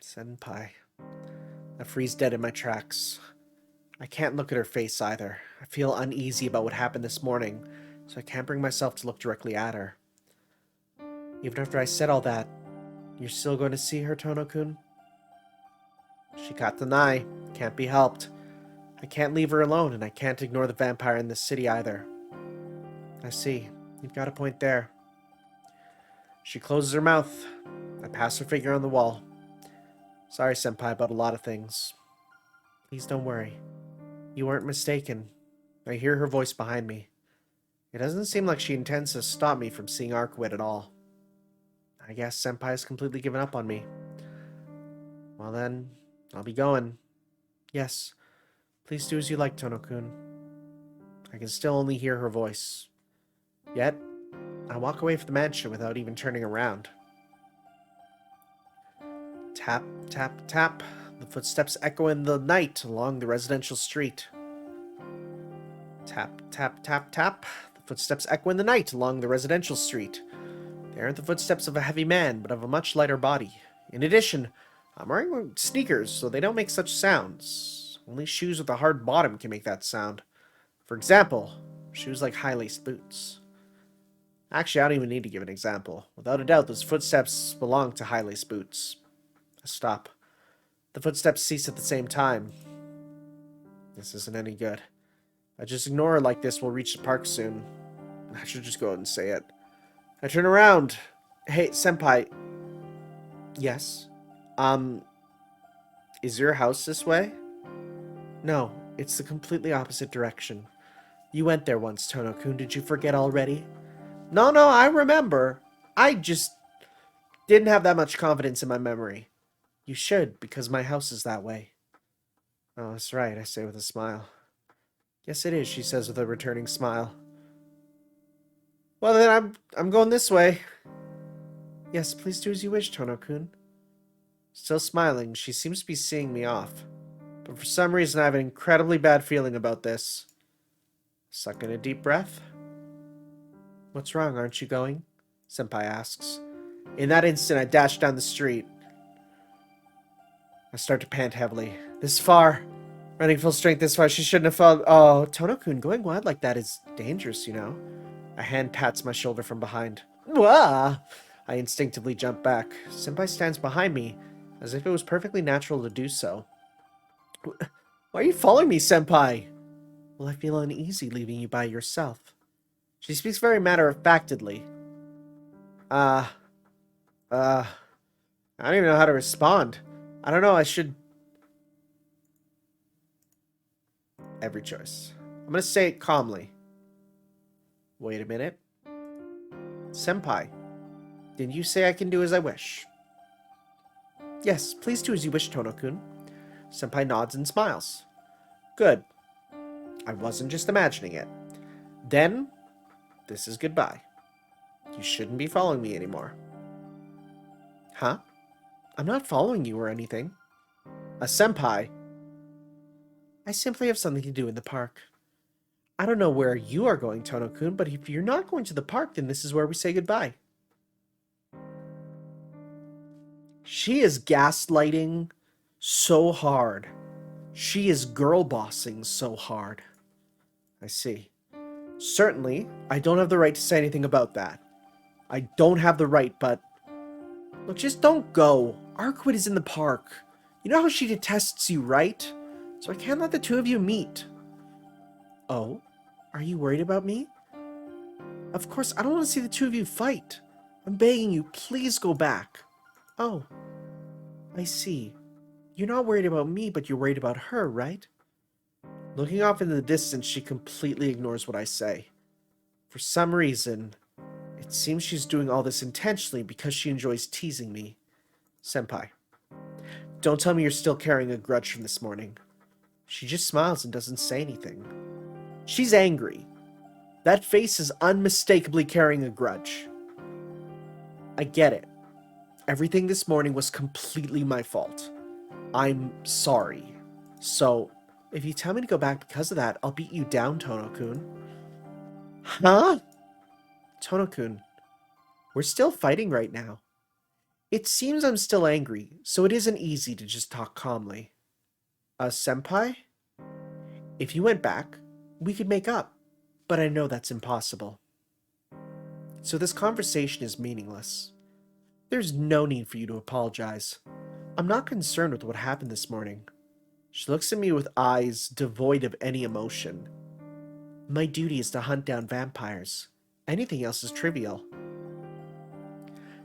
Senpai. I freeze dead in my tracks. I can't look at her face either. I feel uneasy about what happened this morning, so I can't bring myself to look directly at her. Even after I said all that, you're still going to see her, Tono-kun? She got an eye. Can't be helped. I can't leave her alone, and I can't ignore the vampire in this city either. I see. You've got a point there. She closes her mouth. I pass her figure on the wall. Sorry, Senpai, about a lot of things. Please don't worry. You weren't mistaken. I hear her voice behind me. It doesn't seem like she intends to stop me from seeing Arcuid at all. I guess Senpai has completely given up on me. Well then, I'll be going. Yes, please do as you like, Tono-kun. I can still only hear her voice. Yet, I walk away from the mansion without even turning around. Tap, tap, tap. The footsteps echo in the night along the residential street. Tap, tap, tap, tap. The footsteps echo in the night along the residential street. They aren't the footsteps of a heavy man, but of a much lighter body. In addition, I'm wearing sneakers, so they don't make such sounds. Only shoes with a hard bottom can make that sound. For example, shoes like high-laced boots. Actually, I don't even need to give an example. Without a doubt, those footsteps belong to high-laced boots. I stop. The footsteps cease at the same time. This isn't any good. If I just ignore her like this, we'll reach the park soon. I should just go out and say it. I turn around, Hey, Senpai. Yes? Is your house this way? No, it's the completely opposite direction. You went there once, Tono-kun. Did you forget already? No, I remember. I just didn't have that much confidence in my memory. You should, because my house is that way. Oh, that's right, I say with a smile. Yes, it is, she says with a returning smile. Well, then I'm going this way. Yes, please do as you wish, Tono-kun. Still smiling, she seems to be seeing me off. But for some reason, I have an incredibly bad feeling about this. Suck in a deep breath. What's wrong, aren't you going? Senpai asks. In that instant, I dash down the street. I start to pant heavily. This far. Running full strength this far, she shouldn't have fallen. Oh, Tono-kun, going wild like that is dangerous, you know. A hand pats my shoulder from behind. Wah! I instinctively jump back. Senpai stands behind me, as if it was perfectly natural to do so. Why are you following me, Senpai? Well, I feel uneasy leaving you by yourself. She speaks very matter-of-factedly. I don't even know how to respond. I don't know, I should... Every choice. I'm gonna say it calmly. Wait a minute. Senpai, didn't you say I can do as I wish? Yes, please do as you wish, Tono-kun. Senpai nods and smiles. Good. I wasn't just imagining it. Then, this is goodbye. You shouldn't be following me anymore. Huh? I'm not following you or anything. A senpai? I simply have something to do in the park. I don't know where you are going, Tono-kun, but if you're not going to the park, then this is where we say goodbye. She is gaslighting so hard. She is girl bossing so hard. I see. Certainly, I don't have the right to say anything about that. I don't have the right, but... Look, just don't go. Arcuid is in the park. You know how she detests you, right? So I can't let the two of you meet. Oh? Are you worried about me? Of course, I don't want to see the two of you fight. I'm begging you, please go back. Oh. I see. You're not worried about me, but you're worried about her, right? Looking off into the distance, she completely ignores what I say. For some reason, it seems she's doing all this intentionally because she enjoys teasing me. Senpai, don't tell me you're still carrying a grudge from this morning. She just smiles and doesn't say anything. She's angry. That face is unmistakably carrying a grudge. I get it. Everything this morning was completely my fault. I'm sorry. So, if you tell me to go back because of that, I'll beat you down, Tono-kun. Huh? Tono-kun, we're still fighting right now. It seems I'm still angry, so it isn't easy to just talk calmly. Senpai? If you went back, we could make up, but I know that's impossible. So this conversation is meaningless. There's no need for you to apologize. I'm not concerned with what happened this morning. She looks at me with eyes devoid of any emotion. My duty is to hunt down vampires. Anything else is trivial.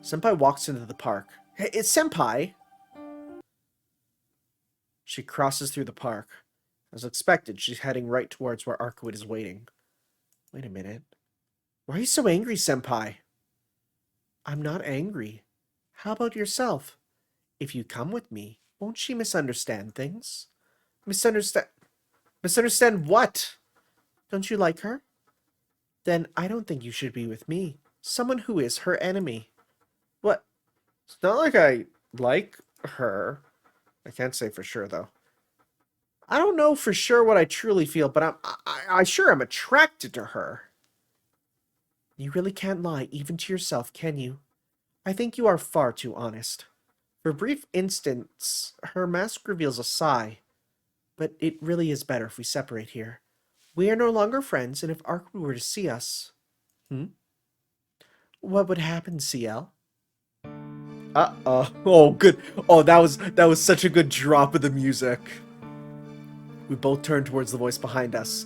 Senpai walks into the park. Hey, it's Senpai! She crosses through the park. As expected, she's heading right towards where Arcuid is waiting. Wait a minute. Why are you so angry, Senpai? I'm not angry. How about yourself? If you come with me, won't she misunderstand things? Misunderstand what? Don't you like her? Then I don't think you should be with me. Someone who is her enemy. What? It's not like I like her. I can't say for sure, though. I don't know for sure what I truly feel, but I sure am attracted to her. You really can't lie, even to yourself, can you? I think you are far too honest. For a brief instant, her mask reveals a sigh. But it really is better if we separate here. We are no longer friends, and if Arcuid were to see us... What would happen, ciel? Uh-oh. Oh, good. Oh, that was such a good drop of the music. We both turn towards the voice behind us.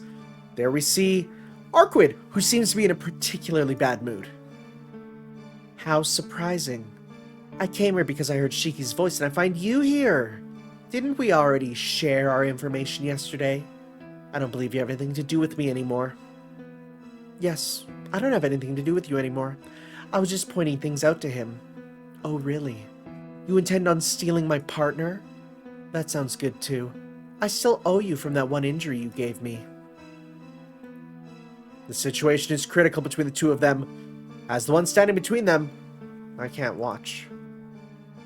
There we see Arcuid, who seems to be in a particularly bad mood. How surprising. I came here because I heard Shiki's voice and I find you here. Didn't we already share our information yesterday? I don't believe you have anything to do with me anymore. Yes, I don't have anything to do with you anymore. I was just pointing things out to him. Oh, really? You intend on stealing my partner? That sounds good too. I still owe you from that one injury you gave me. The situation is critical between the two of them. As the one standing between them, I can't watch.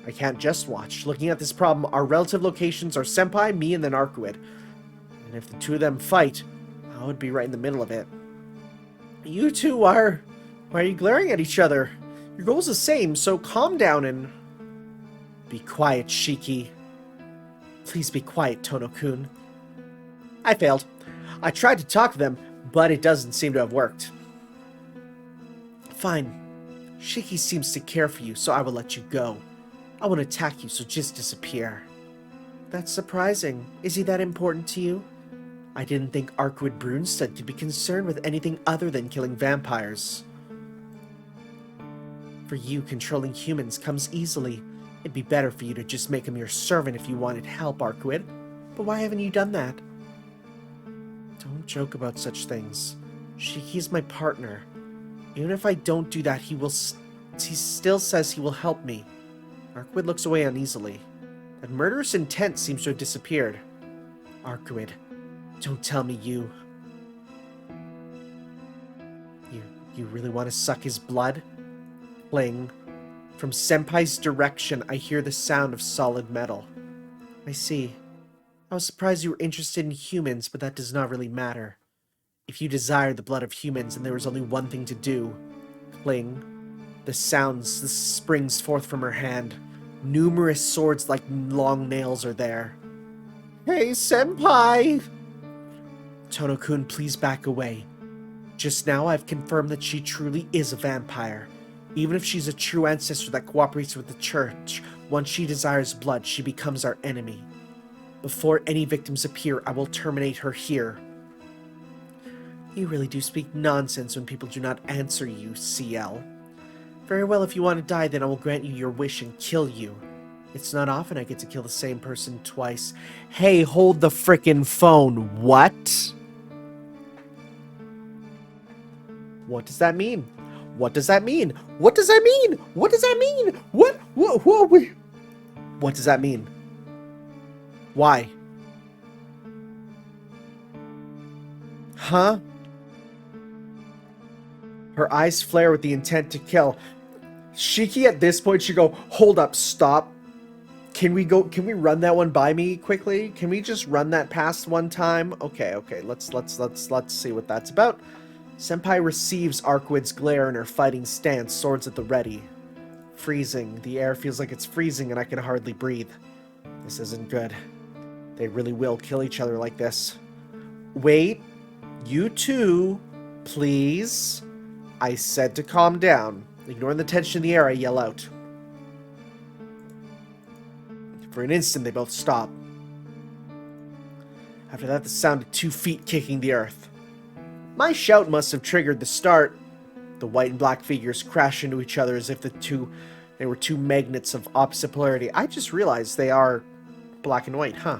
I can't just watch. Looking at this problem, our relative locations are Senpai, me, and then Arcuid. And if the two of them fight, I would be right in the middle of it. You two are... Why are you glaring at each other? Your goal's the same, so calm down and... Be quiet, Shiki. Please be quiet, Tono-kun. I failed. I tried to talk to them, but it doesn't seem to have worked. Fine. Shiki seems to care for you, so I will let you go. I won't attack you, so just disappear. That's surprising. Is he that important to you? I didn't think Arcuid Brunstad could be concerned with anything other than killing vampires. For you, controlling humans comes easily. It'd be better for you to just make him your servant if you wanted help, Arcuid. But why haven't you done that? Don't joke about such things. Shiki is my partner. Even if I don't do that, he still says he will help me. Arcuid looks away uneasily. That murderous intent seems to have disappeared. Arcuid, don't tell me you really want to suck his blood? Cling. From Senpai's direction, I hear the sound of solid metal. I see. I was surprised you were interested in humans, but that does not really matter. If you desire the blood of humans, and there is only one thing to do. Cling. The springs forth from her hand. Numerous swords like long nails are there. Hey, Senpai! Tono-kun, please back away. Just now I've confirmed that she truly is a vampire. Even if she's a true ancestor that cooperates with the church, once she desires blood, she becomes our enemy. Before any victims appear, I will terminate her here. You really do speak nonsense when people do not answer you, ciel. Very well, if you want to die, then I will grant you your wish and kill you. It's not often I get to kill the same person twice. Hey, hold the frickin' phone. What? What does that mean? What does that mean? What does that mean? What does that mean? What does that mean? Why? Huh? Her eyes flare with the intent to kill. Shiki at this point should go, hold up, stop. Can we run that one by me quickly? Can we just run that past one time? Okay, let's see what that's about. Senpai receives Arcuid's glare in her fighting stance, swords at the ready. Freezing. The air feels like it's freezing and I can hardly breathe. This isn't good. They really will kill each other like this. Wait. You two, please. I said to calm down. Ignoring the tension in the air, I yell out. For an instant, they both stop. After that, the sound of 2 feet kicking the earth. My shout must have triggered the start. The white and black figures crash into each other as if they were two magnets of opposite polarity. I just realized they are black and white, huh?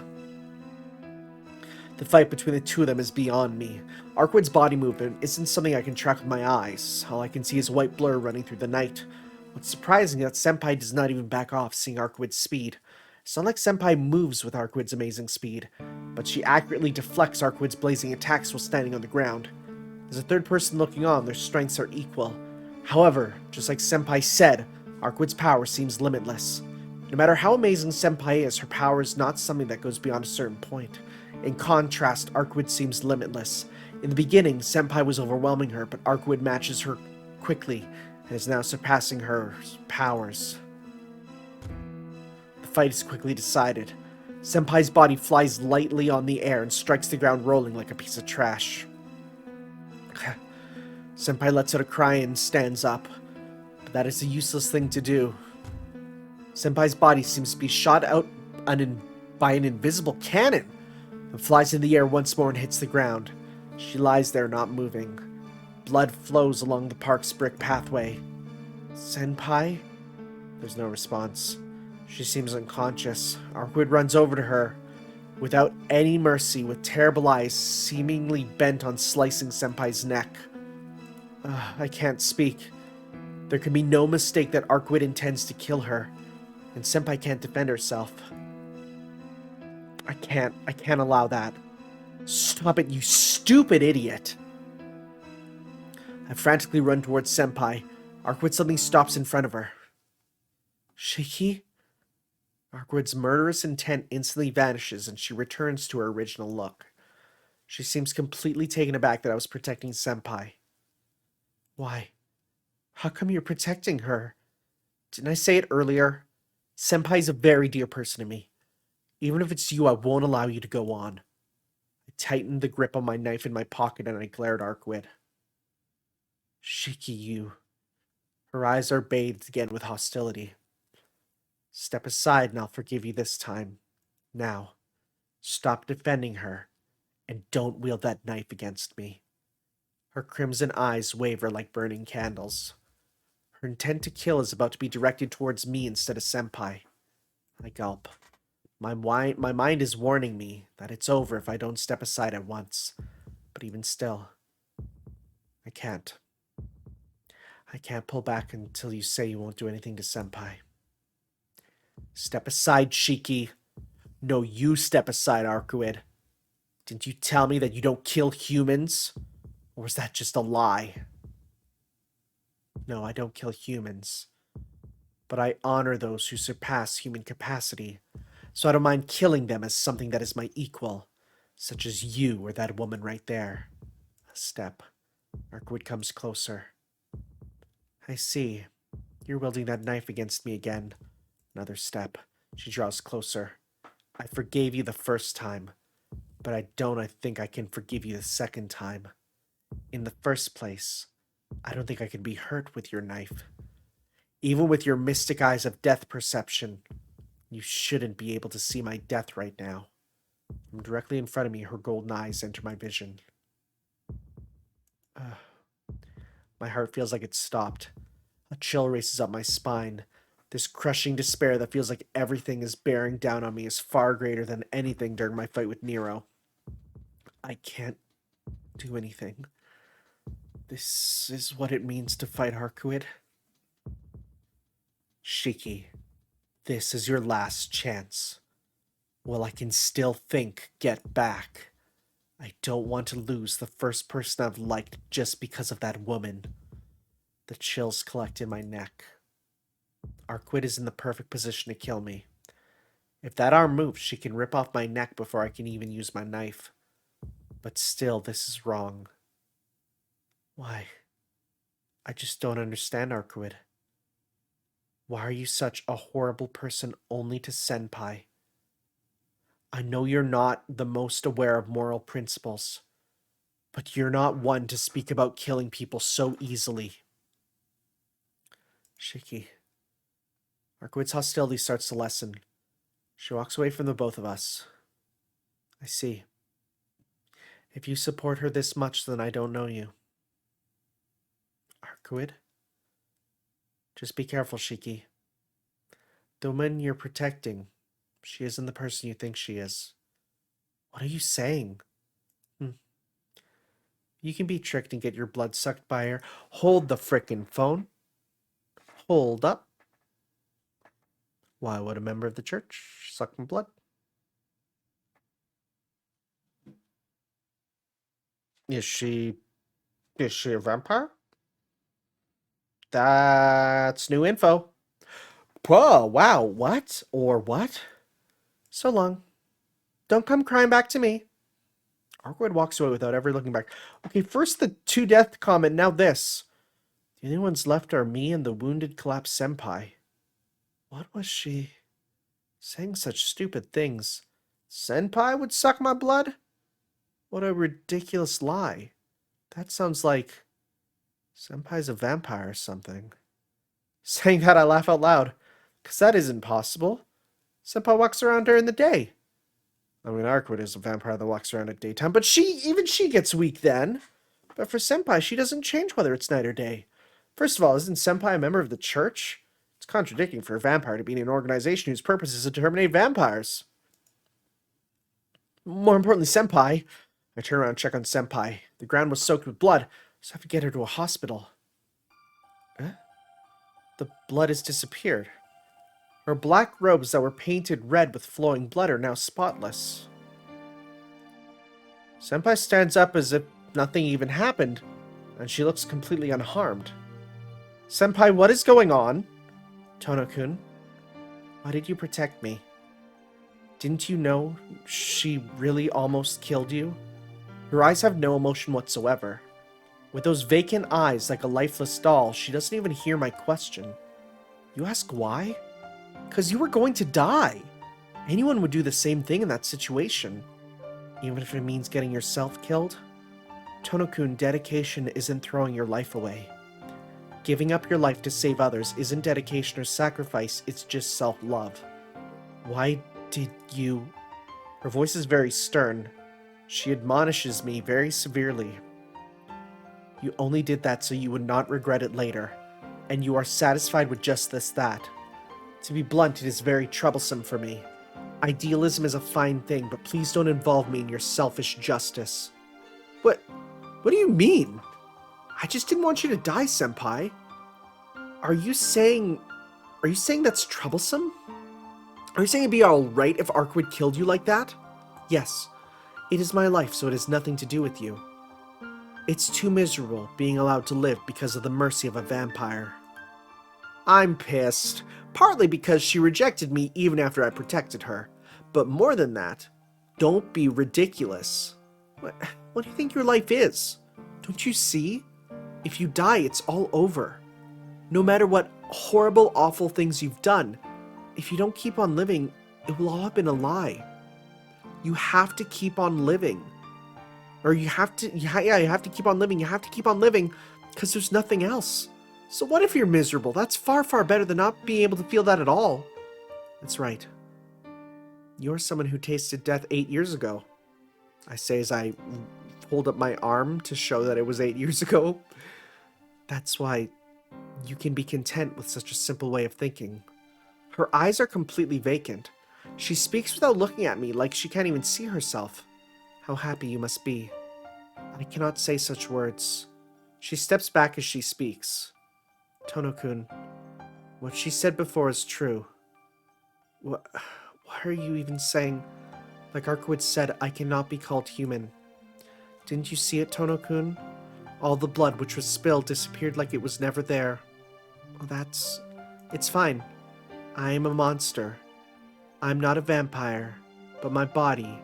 The fight between the two of them is beyond me. Arcuid's body movement isn't something I can track with my eyes. All I can see is a white blur running through the night. What's surprising is that Senpai does not even back off, seeing Arcuid's speed. It's not like Senpai moves with Arcuid's amazing speed, but she accurately deflects Arcuid's blazing attacks while standing on the ground. As a third person looking on, their strengths are equal. However, just like Senpai said, Arcuid's power seems limitless. No matter how amazing Senpai is, her power is not something that goes beyond a certain point. In contrast, Arcuid seems limitless. In the beginning, Senpai was overwhelming her, but Arcuid matches her quickly and is now surpassing her powers. The fight is quickly decided. Senpai's body flies lightly on the air and strikes the ground rolling like a piece of trash. Senpai lets out a cry and stands up, but that is a useless thing to do. Senpai's body seems to be shot out by an invisible cannon and flies in the air once more and hits the ground. She lies there not moving. Blood flows along the park's brick pathway. Senpai? There's no response. She seems unconscious. Arcuid runs over to her. Without any mercy, with terrible eyes seemingly bent on slicing Senpai's neck. I can't speak. There can be no mistake that Arcuid intends to kill her, and Senpai can't defend herself. I can't allow that. Stop it, you stupid idiot! I frantically run towards Senpai. Arcuid suddenly stops in front of her. Shiki? Arcuid's murderous intent instantly vanishes, and she returns to her original look. She seems completely taken aback that I was protecting Senpai. Why? How come you're protecting her? Didn't I say it earlier? Senpai's a very dear person to me. Even if it's you, I won't allow you to go on. I tightened the grip on my knife in my pocket and I glared at Arcuid. Shiki, you. Her eyes are bathed again with hostility. Step aside and I'll forgive you this time. Now, stop defending her, and don't wield that knife against me. Her crimson eyes waver like burning candles. Her intent to kill is about to be directed towards me instead of Senpai. I gulp. My mind is warning me that it's over if I don't step aside at once. But even still, I can't. I can't pull back until you say you won't do anything to Senpai. Step aside, Shiki. No, you step aside, Arcuid. Didn't you tell me that you don't kill humans? Or was that just a lie? No, I don't kill humans. But I honor those who surpass human capacity, so I don't mind killing them as something that is my equal, such as you or that woman right there. A step. Arcuid comes closer. I see. You're wielding that knife against me again. Another step. She draws closer. I forgave you the first time, but I think I can forgive you the second time. In the first place, I don't think I can be hurt with your knife. Even with your mystic eyes of death perception, you shouldn't be able to see my death right now. From directly in front of me, her golden eyes enter my vision. My heart feels like it's stopped. A chill races up my spine. This crushing despair that feels like everything is bearing down on me is far greater than anything during my fight with Nero. I can't do anything. This is what it means to fight Arcuid. Shiki, this is your last chance. While I can still think, get back. I don't want to lose the first person I've liked just because of that woman. The chills collect in my neck. Arcuid is in the perfect position to kill me. If that arm moves, she can rip off my neck before I can even use my knife. But still, this is wrong. Why? I just don't understand, Arcuid. Why are you such a horrible person only to Senpai? I know you're not the most aware of moral principles, but you're not one to speak about killing people so easily. Shiki. Arcuid's hostility starts to lessen. She walks away from the both of us. I see. If you support her this much, then I don't know you. Arcuid? Just be careful, Shiki. The woman you're protecting, she isn't the person you think she is. What are you saying? You can be tricked and get your blood sucked by her. Hold the frickin' phone. Hold up. Why would a member of the church suck my blood? Is she a vampire? That's new info. Whoa, wow, what? Or what? So long. Don't come crying back to me. Arcuid walks away without ever looking back. Okay, first the to death comment, now this. The only ones left are me and the wounded collapsed Senpai. What was she saying such stupid things? Senpai would suck my blood? What a ridiculous lie. That sounds like Senpai's a vampire or something. Saying that, I laugh out loud, because that isn't possible. Senpai walks around during the day. I mean, Arcuid is a vampire that walks around at daytime, but even she gets weak then. But for Senpai, she doesn't change whether it's night or day. First of all, isn't Senpai a member of the church? It's contradicting for a vampire to be in an organization whose purpose is to terminate vampires. More importantly, Senpai. I turn around and check on Senpai. The ground was soaked with blood, so I have to get her to a hospital. The blood has disappeared. Her black robes that were painted red with flowing blood are now spotless. Senpai stands up as if nothing even happened, and she looks completely unharmed. Senpai, what is going on? Tono-kun, why did you protect me? Didn't you know she really almost killed you? Her eyes have no emotion whatsoever. With those vacant eyes like a lifeless doll, she doesn't even hear my question. You ask why? 'Cause you were going to die. Anyone would do the same thing in that situation. Even if it means getting yourself killed. Tono-kun, dedication isn't throwing your life away. Giving up your life to save others isn't dedication or sacrifice, it's just self-love. Why did you... Her voice is very stern. She admonishes me very severely. You only did that so you would not regret it later, and you are satisfied with just that. To be blunt, it is very troublesome for me. Idealism is a fine thing, but please don't involve me in your selfish justice. What do you mean? I just didn't want you to die, Senpai. Are you saying that's troublesome? Are you saying it'd be alright if Arcuid killed you like that? Yes. It is my life, so it has nothing to do with you. It's too miserable being allowed to live because of the mercy of a vampire. I'm pissed. Partly because she rejected me even after I protected her. But more than that, don't be ridiculous. What do you think your life is? Don't you see? If you die, it's all over. No matter what horrible, awful things you've done, if you don't keep on living, it will all have been a lie. You have to keep on living. Or you have to keep on living. You have to keep on living because there's nothing else. So what if you're miserable? That's far, far better than not being able to feel that at all. That's right. You're someone who tasted death 8 years ago. I say as I hold up my arm to show that it was 8 years ago. That's why you can be content with such a simple way of thinking. Her eyes are completely vacant. She speaks without looking at me, like she can't even see herself. How happy you must be. I cannot say such words. She steps back as she speaks. Tono-kun, what she said before is true. Why are you even saying? Like Arcuid said, I cannot be called human. Didn't you see it, Tono-kun? All the blood which was spilled disappeared like it was never there. Oh, it's fine. I am a monster. I'm not a vampire, but my body,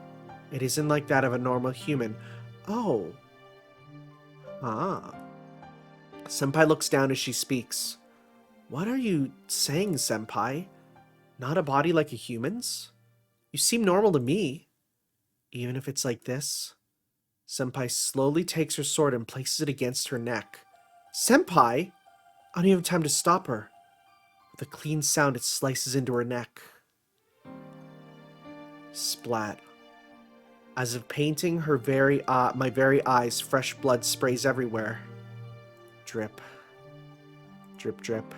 it isn't like that of a normal human. Oh. Ah. Senpai looks down as she speaks. What are you saying, Senpai? Not a body like a human's? You seem normal to me. Even if it's like this? Senpai slowly takes her sword and places it against her neck. Senpai! I don't even have time to stop her. With a clean sound, it slices into her neck. Splat. As if painting her my very eyes, fresh blood sprays everywhere. Drip. Drip, drip.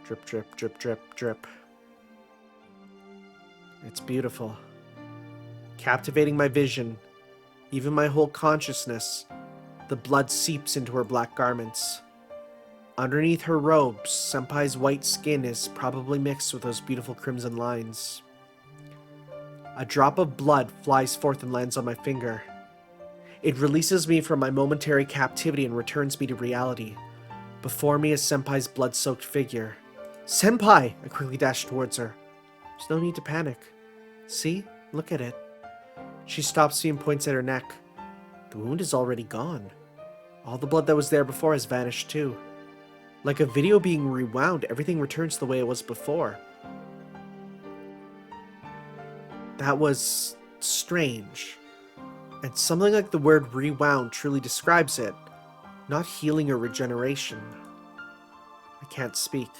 Drip, drip, drip, drip, drip. It's beautiful. Captivating my vision, even my whole consciousness. The blood seeps into her black garments. Underneath her robes, Senpai's white skin is probably mixed with those beautiful crimson lines. A drop of blood flies forth and lands on my finger. It releases me from my momentary captivity and returns me to reality. Before me is Senpai's blood-soaked figure. Senpai! I quickly dash towards her. There's no need to panic. See? Look at it. She stops me and points at her neck. The wound is already gone. All the blood that was there before has vanished too. Like a video being rewound, everything returns the way it was before. That was strange. And something like the word rewound truly describes it. Not healing or regeneration. I can't speak.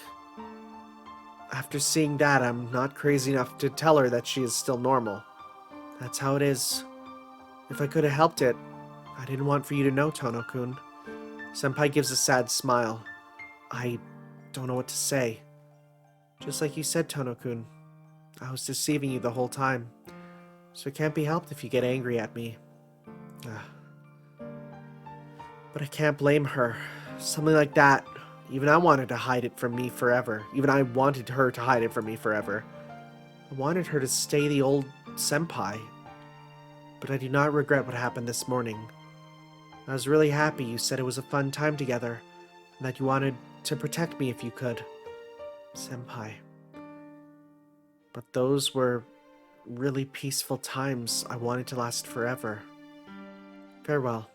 After seeing that, I'm not crazy enough to tell her that she is still normal. That's how it is. If I could have helped it, I didn't want for you to know, Tono-kun. Senpai gives a sad smile. I don't know what to say. Just like you said, Tono-kun, I was deceiving you the whole time. So it can't be helped if you get angry at me. But I can't blame her. Something like that. Even I wanted to hide it from me forever. Even I wanted her to hide it from me forever. I wanted her to stay the old senpai. But I do not regret what happened this morning. I was really happy you said it was a fun time together, and that you wanted to protect me if you could. Senpai. But those were really peaceful times I wanted to last forever. Farewell.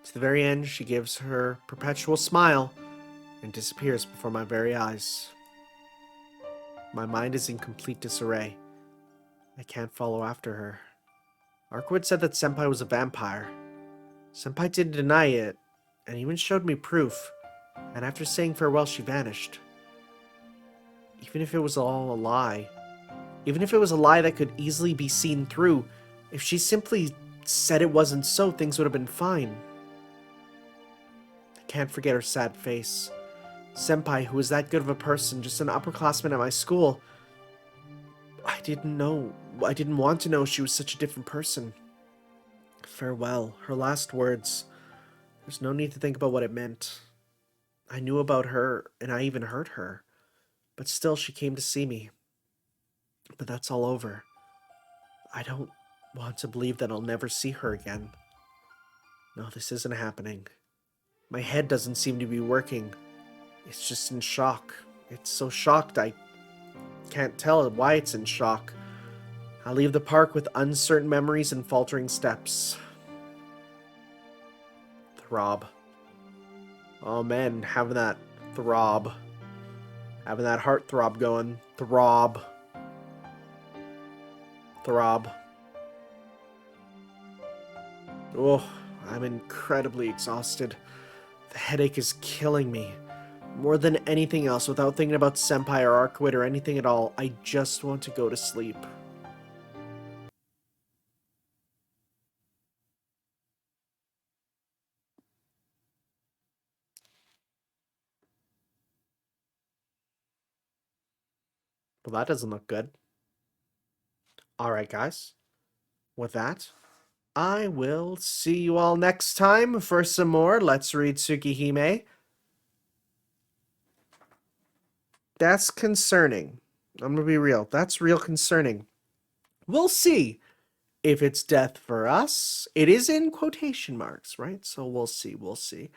To the very end, she gives her perpetual smile and disappears before my very eyes. My mind is in complete disarray. I can't follow after her. Arcuid said that Senpai was a vampire. Senpai didn't deny it, and even showed me proof, and after saying farewell, she vanished. Even if it was all a lie, even if it was a lie that could easily be seen through, if she simply said it wasn't so, things would have been fine. I can't forget her sad face. Senpai, who was that good of a person, just an upperclassman at my school. I didn't want to know she was such a different person. Farewell, her last words. There's no need to think about what it meant. I knew about her, and I even hurt her. But still, she came to see me. But that's all over. I don't want to believe that I'll never see her again. No, this isn't happening. My head doesn't seem to be working. It's just in shock. It's so shocked I can't tell why it's in shock. I leave the park with uncertain memories and faltering steps. Throb. Oh man, having that throb. Having that heart throb going. Throb. Throb. Oh, I'm incredibly exhausted. The headache is killing me. More than anything else, without thinking about Senpai or Arcuid or anything at all, I just want to go to sleep. Well, that doesn't look good. Alright, guys. With that, I will see you all next time for some more Let's Read Tsukihime. That's concerning. I'm gonna be real. That's real concerning. We'll see if it's death for us. It is in quotation marks, right? So we'll see. We'll see.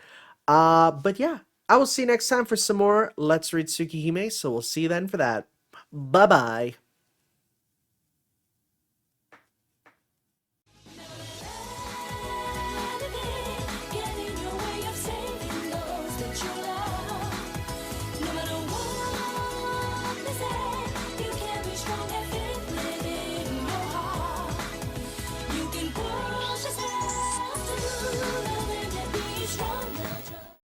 But yeah, I will see you next time for some more Let's Read Tsukihime. So we'll see you then for that. Bye-bye.